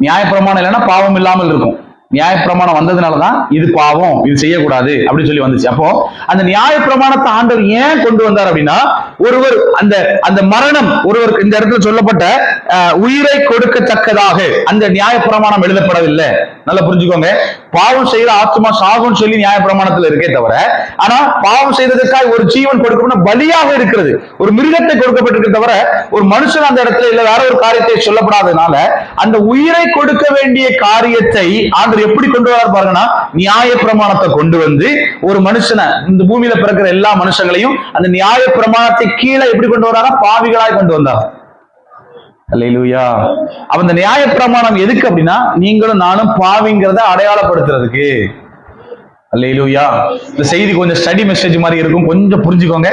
நியாயப்பிரமாணம் இல்லைன்னா பாவம் இல்லாமல் இருக்கும். நியாயப்பிரமாணம் வந்ததுனாலதான் இது பாவம், இது செய்யக்கூடாது அப்படின்னு சொல்லி வந்துச்சு. அப்போ அந்த நியாயப்பிரமாணத்தை ஆண்டவர் ஏன் கொண்டு வந்தார் அப்படின்னா, ஒருவர் அந்த அந்த மரணம், ஒருவருக்கு இந்த இடத்துல சொல்லப்பட்ட உயிரை கொடுக்கத்தக்கதாக அந்த நியாயப்பிரமாணம் எழுதப்படவில்லை. நல்லா புரிஞ்சுக்கோங்க. பாவம் செய்யற ஆத்மா சாகும் சொல்லி நியாயப்பிரமாணத்துல இருக்கே தவிர, ஆனா பாவம் செய்ததற்காக ஒரு ஜீவன் கொடுக்கப்பட்ட பலியாக இருக்கிறது, ஒரு மிருகத்தை கொடுக்கப்பட்டிருக்க தவிர ஒரு மனுஷன் அந்த இடத்துல இல்ல வேற ஒரு காரியத்தை சொல்லப்படாததுனால அந்த உயிரை கொடுக்க வேண்டிய காரியத்தை ஆண்டவர் எப்படி கொண்டு வர பாருங்கன்னா, நியாயப்பிரமாணத்தை கொண்டு வந்து ஒரு மனுஷனை, இந்த பூமியில பிறக்கிற எல்லா மனுஷங்களையும் அந்த நியாயப்பிரமாணத்தை கீழே எப்படி கொண்டு வராரா? பாவிகளாய் கொண்டு வந்தார். அல்லேலூயா. அப்ப இந்த நியாயப்பிரமாணம் எதுக்கு அப்படின்னா, நீங்களும் நானும் பாவிங்கிறத அடையாளப்படுத்துறதுக்கு. அல்லேலூயா. இந்த செய்தி கொஞ்சம் ஸ்டடி மெசேஜ் மாதிரி இருக்கும், கொஞ்சம் புரிஞ்சுக்கோங்க.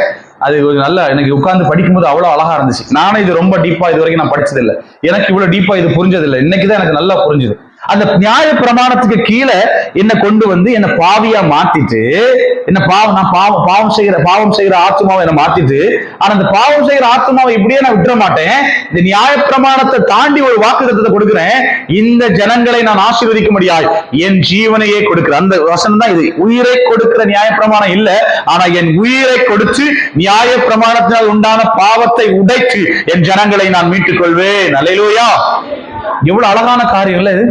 அது கொஞ்சம் நல்லா எனக்கு உட்கார்ந்து படிக்கும்போது அவ்வளவு அழகா இருந்துச்சு. நானும் இது ரொம்ப டீப்பா இது வரைக்கும் நான் படிச்சது இல்லை, எனக்கு இவ்வளவு டீப்பா இது புரிஞ்சதில்லை. இன்னைக்குதான் எனக்கு நல்லா புரிஞ்சுது. அந்த நியாய பிரமாணத்துக்கு கீழே என்ன கொண்டு வந்து என்ன பாவியா மாத்திட்டு, என்ன நான் பாவம் செய்கிற ஆத்மாவை என்ன மாத்திட்டு, ஆனா அந்த பாவம் செய்கிற ஆத்மாவை இப்படியே நான் விட்டுற மாட்டேன். இந்த நியாய பிரமாணத்தை தாண்டி ஒரு வாக்குத்தத்தத்தை கொடுக்கிறேன். இந்த ஜனங்களை நான் ஆசீர்வதிக்க முடியாது, என் ஜீவனையே கொடுக்கிறேன். அந்த வசனம் தான் இது. உயிரை கொடுக்கிற நியாய பிரமாணம் இல்ல, ஆனா என் உயிரை கொடுத்து நியாய பிரமாணத்தினால் உண்டான பாவத்தை உடைத்து என் ஜனங்களை நான் மீட்டுக் கொள்வேன். அல்லேலூயா. எவ்வளவு அழகான காரியம் இல்ல இது?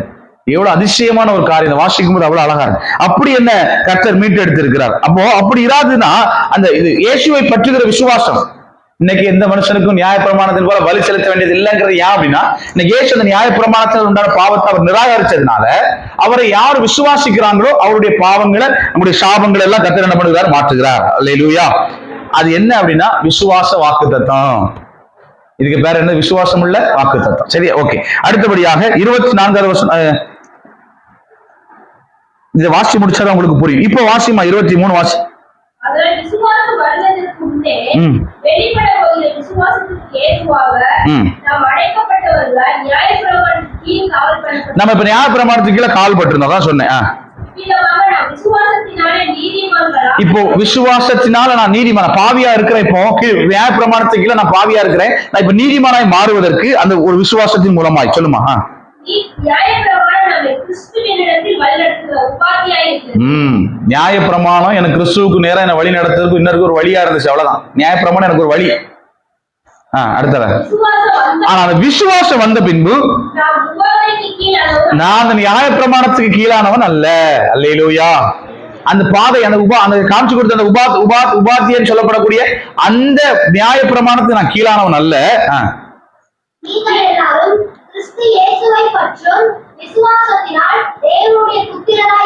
எவ்வளவு அதிசயமான ஒரு காரியம். வாசிக்கும் போது அவ்வளவு அழகா இருக்கு. அப்படி என்ன கர்த்தர் மீட்டு எடுத்திருக்கிறார். அப்போ அப்படி இராதுன்னா அந்த இது இயேசுவை பற்றுகிற விசுவாசம். இன்னைக்கு எந்த மனுஷனுக்கும் நியாயப்பிரமாணத்தின் போல வலி செலுத்த வேண்டியது இல்லைங்கிறது ஏன் அப்படின்னா, இன்னைக்கு இயேசு அந்த நியாயப்பிரமாணத்தில் உண்டான பாவத்தை அவர் நிராகரிச்சதுனால அவரை யார் விசுவாசிக்கிறாங்களோ அவருடைய பாவங்களை, நம்முடைய சாபங்களை எல்லாம் கர்த்தர் என்ன பண்ணுகிறார்? மாற்றுகிறார். அல்லேலூயா. அது என்ன அப்படின்னா, விசுவாச வாக்குத்தத்தம். இதுக்கு பேர் என்ன? விசுவாசம் உள்ள வாக்குத்தத்தம். சரி, ஓகே. அடுத்தபடியாக 24வது வசனம் இதை வாசி முடிச்சாதான் உங்களுக்கு புரியும். இப்போ வாசிமா 23 வாசி. நம்ம இப்ப நியாயப்பிரமாணத்துக்கு கீழே கால் பட்டிருந்தோம் தான் சொன்னேன். இப்போ விசுவாசத்தினால நான் நீதிமான பாவியா இருக்கிறேன். இப்போ நியாயப்பிரமாணத்துக்கு கீழே நான் பாவியா இருக்கிறேன். நான் இப்ப நீதிமானாய் மாறுவதற்கு அந்த ஒரு விசுவாசத்தின் மூலமாய் சொல்லுமா? நியாயப்பிரமாணம் எனக்கு கிறிஸ்துவுக்கு நேரம் என்ன வழி நடத்துறதுக்கு இன்னொரு ஒரு வழியா இருந்துச்சு, அவ்வளவுதான். நியாயப்பிரமாணம் எனக்கு ஒரு வழி. அடுத்தது, ஆனா அந்த விசுவாசம் வந்த பின்பு நான் அந்த நியாயப்பிரமாணத்துக்கு கீழானவன் அல்ல. அல்லேலூயா. அந்த பாதை, அந்த காமிச்சு கொடுத்த அந்த உபாத்தியன்னு சொல்லப்படக்கூடிய அந்த நியாயப்பிரமாணத்துக்கு நான் கீழானவன் அல்ல.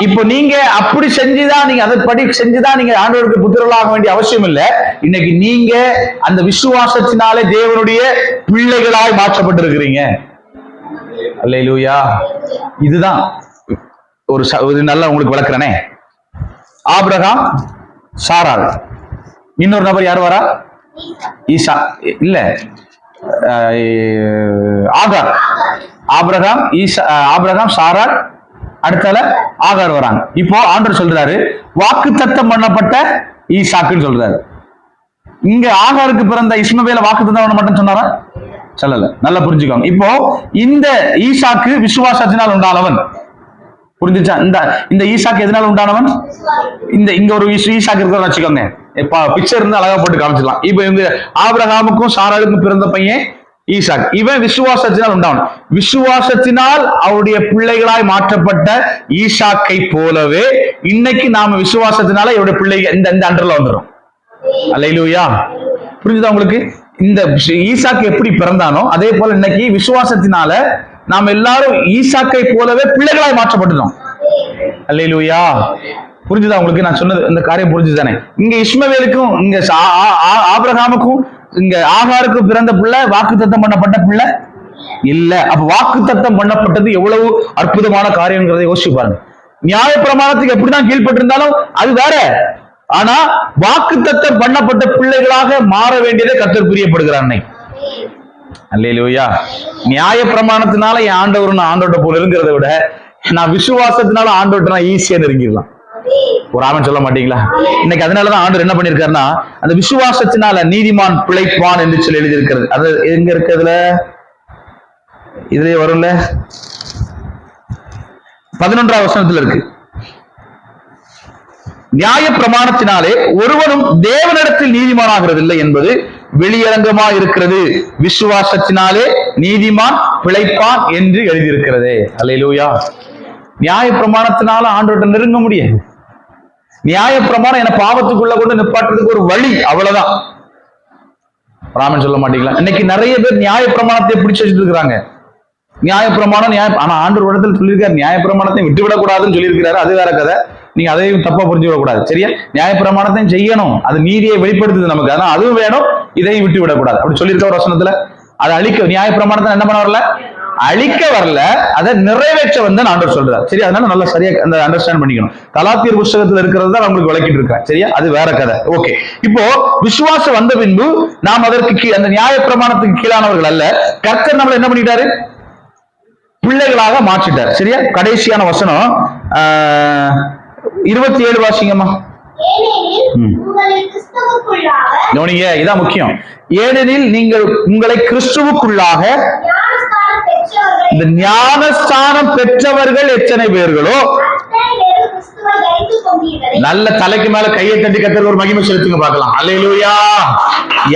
இப்போ நீங்க அப்படி செஞ்சுதான், நீங்க அதை படி செஞ்சுதான் நீங்க ஆண்டவருக்கு புத்திரர்களாக வேண்டிய அவசியம் இல்லை. இன்னைக்கு நீங்க அந்த விசுவாசத்தினாலே தேவனுடைய பிள்ளைகளாய் மாற்றப்பட்டிருக்கிறீங்க. அல்லேலூயா. இதுதான் ஒரு நல்ல உங்களுக்கு விளக்குறேனே. ஆபிரகாம், சாராள், இன்னொரு நபர் யார் வரா? ஈசா இல்ல, ஆகார். ஆபிரகாம், சாராள், அடுத்தால ஆகார் வராங்க. இப்போ ஆண்டவர் சொல்றாரு வாக்குத்தத்தம் பண்ணப்பட்ட ஈசாக்குன்னு சொல்றாரு. இங்க ஆகாருக்கு பிறந்த இஸ்மவேல வாக்குத்தத்தம் பண்ண மாட்டேன்னு சொன்னாரா? சொல்லல. நல்லா புரிஞ்சுக்கோங்க. இப்போ இந்த ஈசாக்கு விசுவாசத்தினால் உண்டானவன். புரிஞ்சுச்சா? இந்த ஈசாக்கு எதனால உண்டானவன்? இங்க ஒரு ஈசாக்கு இருக்கிற வச்சுக்கோங்க. பிக்சர் இருந்து அழகா போட்டு காமிச்சிடலாம். இப்ப இவங்க ஆபிரகாமுக்கும் சாராளுக்கும் பிறந்த பையன் ஈசாக். இவன் விசுவாசத்தினால் உண்டானவன். விசுவாசத்தினால் அவருடைய பிள்ளைகளாய் மாற்றப்பட்ட ஈசாக்கை போலவே இன்னைக்கு நாம விசுவாசத்தினால இவருடைய பிள்ளைகள் இந்த அண்டர்ல வந்துடும். அல்லேலூயா. புரிஞ்சுதா உங்களுக்கு? இந்த ஈசாக்கு எப்படி பிறந்தானோ அதே போல இன்னைக்கு விசுவாசத்தினால நாம் எல்லாரும் ஈசாக்கை போலவே பிள்ளைகளாய் மாற்றப்பட்டுட்டோம். அல்லேலூயா. புரிஞ்சுதா உங்களுக்கு? நான் சொன்னது இந்த காரியம் புரிஞ்சுதானே? இங்க இஸ்மவேலுக்கும் இங்க ஆபிரகாமுக்கும் இங்க ஆகாருக்கும் பிறந்த பிள்ளை வாக்குத்தத்தம் பண்ணப்பட்ட பிள்ளை இல்ல. அப்ப வாக்குத்தத்தம் பண்ணப்பட்டது எவ்வளவு அற்புதமான காரியங்கிறதை யோசிச்சு பாருங்க. நியாயப்பிரமாணத்துக்கு எப்படிதான் கீழ்பட்டிருந்தாலும் அது வேற. ஆனா வாக்குத்தத்தம் பண்ணப்பட்ட பிள்ளைகளாக மாற வேண்டியதை கர்த்தர் பிரியப்படுகிறார். அல்லேலூயா. நியாயப்பிரமாணத்தினால என் ஆண்டவர்கிட்ட போல இருக்கிறத விட நான் விசுவாசத்தினால ஆண்டவர்கிட்ட நான் ஈஸியா நெருங்கிடலாம். ஒரு ஆமன் சொல்ல மாட்டீங்களா? இன்னைக்கு அதனாலதான் ஆண்டவர் என்ன பண்ணிருக்காருன்னா, அந்த விசுவாசத்தினால நீதிமான் பிழைப்பான் என்று சொல்லி எழுதியிருக்கிறது. அது எங்க இருக்கிறதுல? இதுலயே வரும்ல, 11ஆம் வசனத்துல இருக்கு. நியாய பிரமாணத்தினாலே ஒருவனும் தேவனிடத்தில் நீதிமானாகிறது இல்லை என்பது வெளியரங்கமா இருக்கிறது, விசுவாசத்தினாலே நீதிமான் பிழைப்பான் என்று எழுதியிருக்கிறதே. அல்லேலூயா. நியாய பிரமாணத்தினால ஆண்டவர்கிட்ட நெருங்க முடியாது. நியாய பிரமாணம் என பாவத்துக்குள்ள கொண்டு நிப்பாட்டுறதுக்கு ஒரு வழி, அவ்வளவுதான். ராமன் சொல்ல மாட்டீங்களா? இன்னைக்கு நிறைய பேர் நியாய பிரமாணத்தை பிடிச்சு வச்சுட்டு இருக்கிறாங்க. நியாய பிரமாணம் ஆனா ஆண்டவர் இடத்துல சொல்லியிருக்காரு, நியாய பிரமாணத்தை விட்டுவிடக் கூடாதுன்னு சொல்லியிருக்கிறாரு. அது வேற கதை. நீங்க அதையும் தப்பா புரிஞ்சு விடக்கூடாது. சரியா? நியாய பிரமாணத்தையும் செய்யணும், அது நீதியை வெளிப்படுத்துது நமக்கு. ஆனா அதுவும் வேணும், இதையும் விட்டு விடக்கூடாது. அப்படி சொல்லியிருக்க ஒரு வசனத்துல. அதை அழிக்க, நியாய பிரமாணத்தை என்ன பண்ண வரல, அழிக்க வரல, அதை நிறைவேற்ற வந்து ஆண்டவர் சொல்றாரு. சரி, அதனால நல்லா சரியா அந்த அண்டர்ஸ்டாண்ட் பண்ணிக்கணும். கலாத்தியர் புத்தகத்துல இருக்கிறது தான் உங்களுக்கு விளக்கிட்டு இருக்கேன். சரியா? அது வேற கதை. ஓகே. இப்போ விசுவாசம் வந்த பின்பு நாம் அதற்கு அந்த நியாய பிரமாணத்துக்கு கீழானவர்கள் அல்ல. கர்த்தர் நம்மளை என்ன பண்ணிட்டாரு, பிள்ளைகளாக மாற்றிட்டார். சரியா? கடைசியான வசனம் 27 வாசிங்கம்மா. கவனிங்க, இதான் முக்கியம். ஏனெனில் நீங்கள் உங்களை கிறிஸ்துவுக்குள்ளாக இந்த ஞானஸ்தானம் பெற்றவர்கள் எத்தனை பேர்களோ, நல்ல தலைக்கு மேல கையை தட்டி கர்த்தருக்கு ஒரு மகிமை செலுத்துங்க பார்க்கலாம். அல்லேலூயா.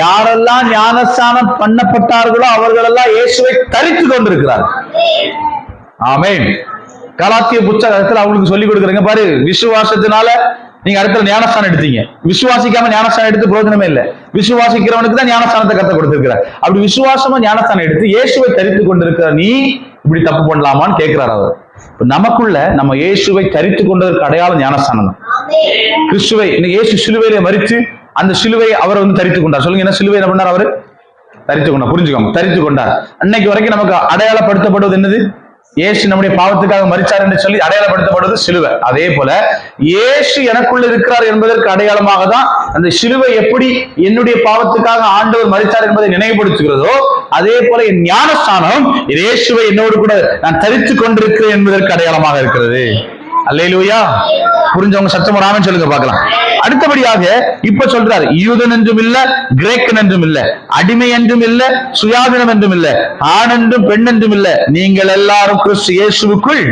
யாரெல்லாம் ஞானஸ்தானம் பண்ணப்பட்டார்களோ அவர்கள் எல்லாம் இயேசுவை தரித்து கொண்டிருக்கிறார். ஆமென். கலாத்திய புத்தகத்துல அவங்களுக்கு சொல்லிக் கொடுக்குறீங்க பாரு, விசுவாசத்தினால நீங்க அடுத்த ஞானஸ்தானம் எடுத்தீங்க. விசுவாசிக்காம ஞானஸ்தானம் எடுத்து பிரயோஜனமே இல்லை. விசுவாசிக்கிறவனுக்கு தான் ஞானஸ்தானத்தை கத்த கொடுத்திருக்கிறார். அப்படி விசுவாசமா ஞானஸ்தானம் எடுத்து இயேசுவை தரித்து கொண்டிருக்கிற நீ இப்படி தப்பு பண்ணலாமான்னு கேட்கிறார் அவர். இப்ப நமக்குள்ள நம்ம இயேசுவை தரித்து கொண்டதற்கு அடையாளம் ஞானஸ்தானம் தான். கிறிஸ்துவை இயேசு சிலுவையில மரித்து அந்த சிலுவையை அவர் வந்து தரித்து கொண்டார். சொல்லுங்க, என்ன சிலுவை என்ன பண்ணார்? அவரு தரித்து கொண்டார். புரிஞ்சுக்கோங்க, தரித்து கொண்டார். அன்னைக்கு வரைக்கும் நமக்கு அடையாளப்படுத்தப்படுவது என்னது? இயேசு நம்முடைய பாவத்துக்காக மரிச்சார் என்று சொல்லி அடையாளப்படுத்தப்படுவது சிலுவை. அதே போல இயேசு எனக்குள்ள இருக்கிறார் என்பதற்கு அடையாளமாக தான் அந்த சிலுவை எப்படி என்னுடைய பாவத்துக்காக ஆண்டவர் மரித்தார் என்பதை நினைவுபடுத்துகிறதோ, அதே போல என் ஞானஸ்தானம் இயேசுவை என்னோடு கூட நான் தரித்து கொண்டிருக்கிறேன் என்பதற்கு அடையாளமாக இருக்கிறது. அல்லேலூயா. புரிஞ்சவங்க சத்தம் வராமன்னு சொல்லுங்க பார்க்கலாம். அடுத்தபடியாக இப்ப சொல்றாரு, யூதன் என்றும் இல்ல, கிரேக்கன் என்றும் இல்ல, அடிமை என்றும் இல்ல, சுயாதீனம் என்றும் இல்ல, ஆண் என்றும் பெண் என்றும் இல்ல, நீங்கள் எல்லாரும் கிறிஸ்து இயேசுவுக்குள்.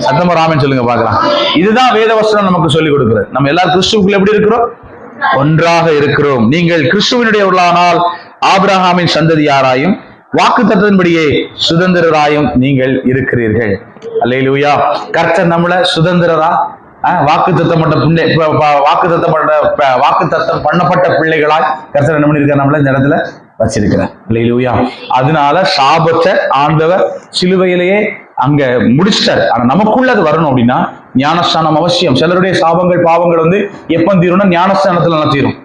சத்தம் வராமன்னு சொல்லுங்க பார்க்கலாம். இதுதான் வேதவசனம் நமக்கு சொல்லிக் கொடுக்கிறது. நம்ம எல்லாரும் கிறிஸ்துவுக்குள் எப்படி இருக்கிறோம்? ஒன்றாக இருக்கிறோம். நீங்கள் கிறிஸ்துவினுடையவர்களானால் ஆபிரகாமின் சந்ததியாராயும் வாக்குத்தத்தத்தின்படியே சுதந்திரராயும் நீங்கள் இருக்கிறீர்கள். அல்லேலூயா. கர்த்தர் நம்மள சுதந்திரரா, வாக்குத்தத்தம் பண்ணப்பட்ட பிள்ளைகளாய் கர்த்தர் என்ன பண்ணிருக்கார், நம்மள இந்த இடத்துல வச்சிருக்கிறார். அல்லேலூயா. அதனால சாபத்தை ஆண்டவர் சிலுவையிலேயே அங்க முடிச்சிட்டார். ஆனா நமக்குள்ள அது வரணும் அப்படின்னா ஞானஸ்தானம் அவசியம். சிலருடைய சாபங்கள் பாவங்கள் வந்து எப்ப தீரும்னா ஞானஸ்தானத்துல நல்லா தீரும்.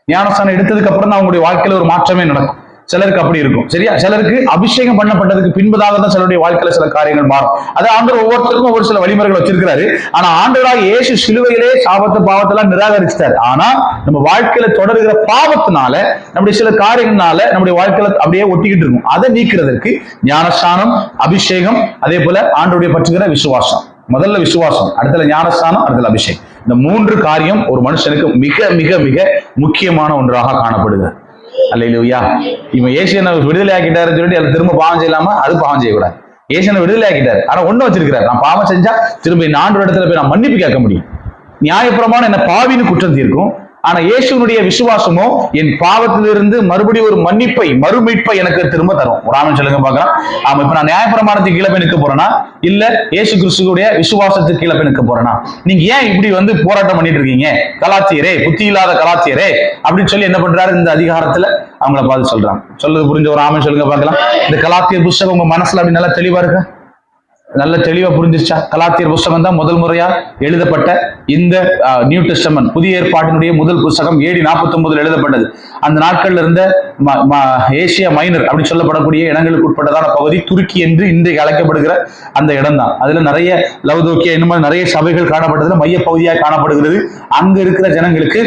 ஞானஸ்தானம் எடுத்ததுக்கு அப்புறம் தான் அவங்களுடைய வாழ்க்கையில ஒரு மாற்றமே நடக்கும். சிலருக்கு அப்படி இருக்கும். சரியா? சிலருக்கு அபிஷேகம் பண்ணப்பட்டதுக்கு பின்பதாக தான் சிலருடைய வாழ்க்கையில சில காரியங்கள் மாறும். அது ஆண்டவர் ஒவ்வொருத்தருக்கும் ஒவ்வொரு சில வழிமுறைகள் வச்சிருக்கிறாரு. ஆனா ஆண்டவராக இயேசு சிலுவையிலே சாபத்தை பாவத்தெல்லாம் நிராகரிச்சிட்டாரு. ஆனா நம்ம வாழ்க்கையில தொடர்கிற பாவத்தினால நம்முடைய சில காரியங்களால நம்முடைய வாழ்க்கையில அப்படியே ஒட்டிக்கிட்டு இருக்கும். அதை நீக்கிறதுக்கு ஞானஸ்தானம், அபிஷேகம், அதே போல ஆண்டவருடைய பற்றுகிற விசுவாசம். முதல்ல விசுவாசம், அடுத்தல ஞானஸ்தானம், அடுத்தல அபிஷேகம். இந்த 3 காரியம் ஒரு மனுஷனுக்கு மிக மிக மிக முக்கியமான ஒன்றாக காணப்படுகிறது. அல்லேலூயா. இவன் ஏசியனை விடுதலை ஆக்கிட்டாருன்னு சொல்லிட்டு அதை திரும்ப பாவம் செய்யலாமா? அது பாவம் செய்யக்கூடாது. ஏசியனை விடுதலை ஆக்கிட்டாரு. ஆனா ஒண்ணு வச்சிருக்கிறார், நான் பாவம் செஞ்சா திரும்ப ஆண்டவர் இடத்துல போய் நான் மன்னிப்பு கேட்க முடியும். நியாயப்பிரமாணம் என்ன பாவின்னு குற்றம் தீர்க்கும். ஆனா இயேசுனுடைய விசுவாசமோ என் பாவத்திலிருந்து மறுபடியும் ஒரு மன்னிப்பை, மறுமீட்பை எனக்கு திரும்ப தரும். ஒரு ஆமென் சொல்லுங்க பார்க்கலாம். ஆமா, இப்ப நான் நியாயப்பிரமாணத்துக்கு கீழே போய் நிற்க போறேனா, இல்ல இயேசு கிறிஸ்துவுடைய விசுவாசத்துக்கு கீழே போய் நிற்க போறேனா? நீங்க ஏன் இப்படி வந்து போராட்டம் பண்ணிட்டு இருக்கீங்க கலாத்தியரே, புத்தி இல்லாத கலாத்தியரே அப்படின்னு சொல்லி என்ன பண்றாரு இந்த அதிகாரத்துல அவங்கள பார்த்து சொல்றாங்க. சொல்றது புரிஞ்ச ஒரு ஆமென் சொல்லுங்க பார்க்கலாம். இந்த கலாத்தியர் புஸ்தகம் உங்க மனசுல அப்படி நல்லா தெளிவா இருக்கா? நல்ல தெளிவா புரிஞ்சிருச்சா? கலாத்தியர் புஸ்தகம் தான் முதல் முறையா எழுதப்பட்ட இந்த நியூ டெஸ்டமென்ட், புதிய ஏற்பாட்டினுடைய முதல் புஸ்தகம் AD 49 எழுதப்பட்டது. அந்த நாட்கள்ல இருந்த ஏசியா மைனர் அப்படின்னு சொல்லப்படக்கூடிய இடங்களுக்கு உட்பட்டதான பகுதி துருக்கி என்று இன்றைக்கு அழைக்கப்படுகிற அந்த இடம் தான். அதுல நிறைய லவ்தோக்கியா இன்னும் நிறைய சபைகள் காணப்பட்டதுல மைய பகுதியாக காணப்படுகிறது. அங்க இருக்கிற ஜனங்களுக்கு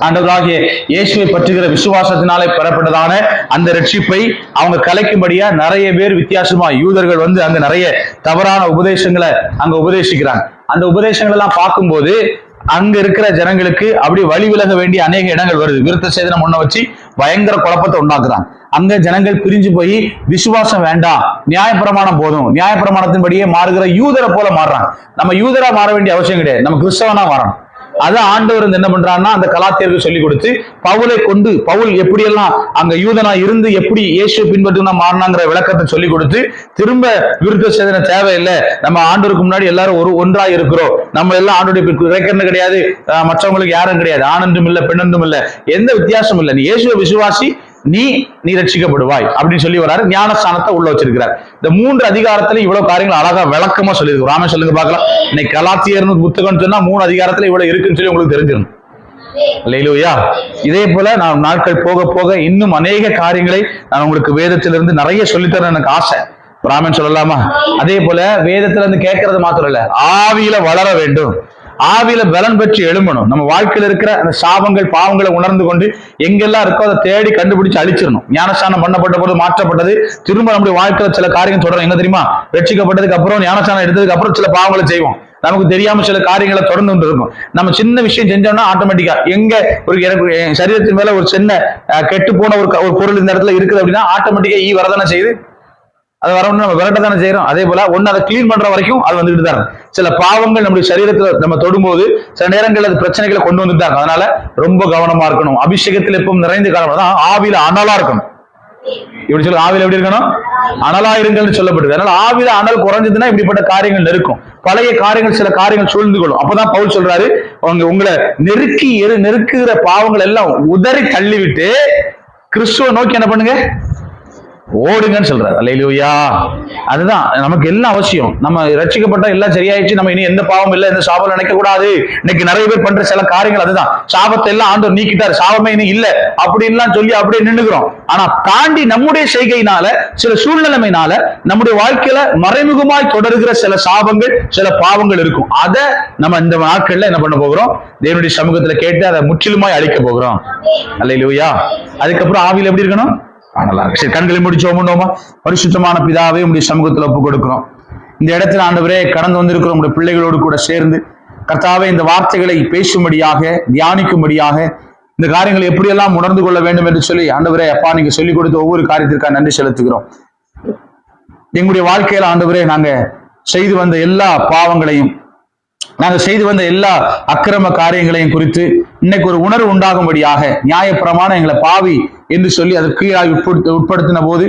ஆண்டவராகிய இயேசுவை பற்றுகிற விசுவாசத்தினாலே பெறப்பட்டதான அந்த ரட்சிப்பை அவங்க கலைக்கும்படியா நிறைய பேர் வித்தியாசமா யூதர்கள் வந்து அங்க நிறைய தவறான உபதேசங்களை அங்க உபதேசிக்கிறாங்க. அந்த உபதேசங்கள் எல்லாம் பார்க்கும்போது அங்க இருக்கிற ஜனங்களுக்கு அப்படி வழி விலக வேண்டிய அநேக இடங்கள் வருது. விருத்த சேதனம் முன்ன வச்சு பயங்கர குழப்பத்தை உண்டாக்குறாங்க. அங்க ஜனங்கள் பிரிஞ்சு போய் விசுவாசம் வேண்டாம், நியாயப்பிரமாணம் போதும், நியாயப்பிரமாணத்தின்படியே மாறுகிற யூதரை போல மாறுறாங்க. நம்ம யூதரா மாற வேண்டிய அவசியம் கிடையாது, நம்ம கிறிஸ்தவனா மாறணும். அதான் ஆண்டவர் என்ன பண்றாருன்னா அந்த கலாத்தியருக்கு சொல்லி கொடுத்து பவுலை கொண்டு பவுல் எப்படியெல்லாம் அங்க யூதனா இருந்து எப்படி இயேசுவை பின்பற்றினா மாறினாங்கிற விளக்கத்தை சொல்லி கொடுத்து திரும்ப விருத்த சேதன தேவையில்லை, நம்ம ஆண்டவருக்கு முன்னாடி எல்லாரும் ஒன்றா இருக்கிறோம், நம்ம எல்லாம் ஆண்டுடைய கிடைக்கிறது கிடையாது, மற்றவங்களுக்கு யாரும் கிடையாது, ஆனந்தும் இல்லை பெண்ணந்தும் இல்லை, எந்த வித்தியாசமும் இல்லை, நீ இயேசுவை விசுவாசி நீ ரட்சிக்கப்படுவாய் அப்படின்னு சொல்லி வராரு. ஞானஸ்தானத்தை உள்ள வச்சிருக்கிறார். இந்த 3 அதிகாரத்துல இவ்வளவு காரியங்கள் அழகா விளக்கமா சொல்லியிருக்கு. ராமே சொல்லுங்க பார்க்கலாம். இன்னைக்கு கலாத்தியர்னு புத்தகம் சொன்னா 3 அதிகாரத்துல இவ்வளவு இருக்குன்னு சொல்லி உங்களுக்கு தெரிஞ்சிடும். அல்லேலூயா. இதே போல நான் நாட்கள் போக போக இன்னும் அநேக காரியங்களை நான் உங்களுக்கு வேதத்திலிருந்து நிறைய சொல்லித்தரேன் எனக்கு ஆசை. ராமன் சொல்லலாமா? அதே போல வேதத்துல இருந்து கேட்கறது மாத்திரம் இல்ல, ஆவியில வளர வேண்டும், ஆவியில பலன் பெற்று எழும்பணும். நம்ம வாழ்க்கையில் இருக்கிற அந்த சாபங்கள் பாவங்களை உணர்ந்து கொண்டு எங்கெல்லாம் இருக்கோ அதை தேடி கண்டுபிடிச்சு அழிச்சிடணும். ஞானஸ்தானம் பண்ணப்பட்ட போது மாற்றப்பட்டது திரும்ப நம்முடைய வாழ்க்கையில சில காரியங்கள் தொடரும். என்ன தெரியுமா? ரட்சிக்கப்பட்டதுக்கு அப்புறம் ஞானஸ்தானம் எடுத்ததுக்கு அப்புறம் சில பாவங்களை செய்வோம், நமக்கு தெரியாம சில காரியங்களை தொடர்ந்து இருக்கும். நம்ம சின்ன விஷயம் செஞ்சோம்னா ஆட்டோமேட்டிக்கா எங்க ஒரு சரீரத்தின் மேல ஒரு சின்ன கெட்டு போன ஒரு பொருள் இந்த இடத்துல இருக்குது அப்படின்னா ஆட்டோமேட்டிக்கா வரதானே செய்யுது, அது வரணும், நம்ம விரட்ட தானே செய்யறோம். அதே போல ஒன்னு அதை கிளீன் பண்ற வரைக்கும் அது வந்துட்டு தான். சில பாவங்கள் நம்முடைய சரீரத்துல நம்ம தொடும்போது சில நேரங்கள் அது பிரச்சனைகளை கொண்டு வந்துட்டு தான். அதனால ரொம்ப கவனமா இருக்கணும். அபிஷேகத்தில் எப்பவும் நிறைந்த காரணம் தான் ஆவியில அனலா இருக்கணும். இப்படி சொல்லி ஆவியில எப்படி இருக்கணும்? அனலா இருங்கன்னு சொல்லப்படுது. அதனால ஆவியில அனல் குறைஞ்சதுன்னா இப்படிப்பட்ட காரியங்கள் இருக்கும். பழைய காரியங்கள் சில காரியங்கள் சூழ்ந்து கொள்ளும். அப்பதான் பவுல் சொல்றாரு, உங்களை நெருக்குகிற பாவங்கள் எல்லாம் உதறி தள்ளிவிட்டு கிறிஸ்துவை நோக்கி என்ன பண்ணுங்க? ஓடுங்கன்னு சொல்றாரு. அல்லேலூயா. அதுதான் நமக்கு எல்லாம் அவசியம். நம்ம ரட்சிக்கப்பட்ட எல்லாம் சரியாயிடுச்சு, நம்ம இனி எந்த பாவம் இல்லை, எந்த சாபம் நினைக்க கூடாது. இன்னைக்கு நிறைய பேர் பண்ற சில காரியங்கள் அதுதான். சாபத்தை எல்லாம் ஆண்டவர் நீக்கிட்டாரு, சாபமே இனி இல்ல அப்படின்லாம் சொல்லி அப்படியே நின்னுக்கிறோம். ஆனா தாண்டி நம்முடைய செய்கையினால சில சூழ்நிலைமையினால நம்முடைய வாழ்க்கையில மறைமுகமாய் தொடர்கிற சில சாபங்கள் சில பாவங்கள் இருக்கும். அதை நம்ம இந்த நாட்கள்ல என்ன பண்ண போகிறோம்? தேவனுடைய சமூகத்துல கேட்டு அதை முற்றிலுமாய் அழிக்க போகிறோம். அல்லேலூயா. அதுக்கப்புறம் ஆவியில் எப்படி இருக்கணும்? சரி, கண்களை முடிச்சோம்னோமா? பரிசுத்தமான பிதாவே உங்களுடைய சமூகத்தில் ஒப்பு கொடுக்கிறோம். இந்த இடத்துல ஆண்டவரே கடந்து வந்திருக்கிறோம் உங்களுடைய பிள்ளைகளோடு கூட சேர்ந்து கர்த்தாவே இந்த வார்த்தைகளை பேசும்படியாக தியானிக்கும்படியாக இந்த காரியங்களை எப்படியெல்லாம் உணர்ந்து கொள்ள வேண்டும் என்று சொல்லி ஆண்டவரே அப்பா நீங்க சொல்லிக் கொடுத்த ஒவ்வொரு காரியத்திற்காக நன்றி செலுத்துகிறோம். எங்களுடைய வாழ்க்கையில ஆண்டவரே நாங்க செய்து வந்த எல்லா பாவங்களையும் நாங்கள் செய்து வந்த எல்லா அக்கிரம காரியங்களையும் குறித்து இன்னைக்கு ஒரு உணர்வு உண்டாகும்படியாக நியாயப்பிரமாணம் எங்களை பாவி என்று சொல்லி அதற்கு கீழாய் உட்படுத்தின போது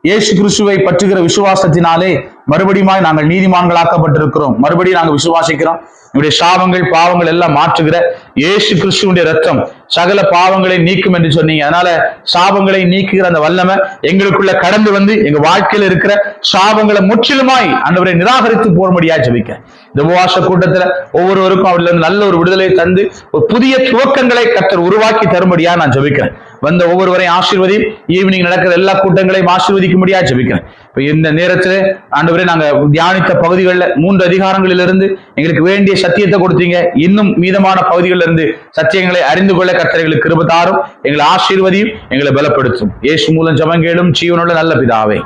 இயேசு கிறிஸ்துவை பற்றுகிற விசுவாசத்தினாலே மறுபடியும் நாங்கள் நீதிமான்களாக்கப்பட்டிருக்கிறோம். மறுபடியும் நாங்கள் விசுவாசிக்கிறோம். என்னுடைய சாபங்கள் பாவங்கள் எல்லாம் மாற்றுகிற இயேசு கிறிஸ்துவினுடைய ரத்தம் சகல பாவங்களை நீக்கும் என்று சொன்னீங்க. அதனால சாபங்களை நீக்குகிற அந்த வல்லமை எங்களுக்குள்ள கடந்து வந்து எங்க வாழ்க்கையில இருக்கிற சாபங்களை முற்றிலுமாய் ஆண்டவரை நிராகரித்து போர்மடியா ஜெபிக்க இந்த உபவாச கூட்டத்துல ஒவ்வொருவருக்கும் அவர்ல நல்ல ஒரு விடுதலை தந்து ஒரு புதிய துவக்கங்களை கர்த்தர் உருவாக்கி தரும்படியா நான் ஜெபிக்கிறேன். வந்த ஒவ்வொருவரையும் ஆசீர்வதி. ஈவினிங் நடக்கிற எல்லா கூட்டங்களையும் ஆசீர்வதிக்கும்படியா ஜெபிக்கிறேன். இப்ப இந்த நேரத்துல ஆண்டவரே நாங்க தியானித்த பகுதிகளில் 3 அதிகாரங்களிலிருந்து எங்களுக்கு வேண்டிய சத்தியத்தை கொடுத்தீங்க. இன்னும் மீதமான பகுதிகளில் இருந்து சத்தியங்களை அறிந்து கொள்ள கர்த்தர்களுக்கு கிருபை தாரும். எங்களை ஆசீர்வதியும், எங்களை பலப்படுத்தும். இயேசு மூலம் ஜெபம் கேளும் ஜீவனுள்ள நல்ல பிதாவே.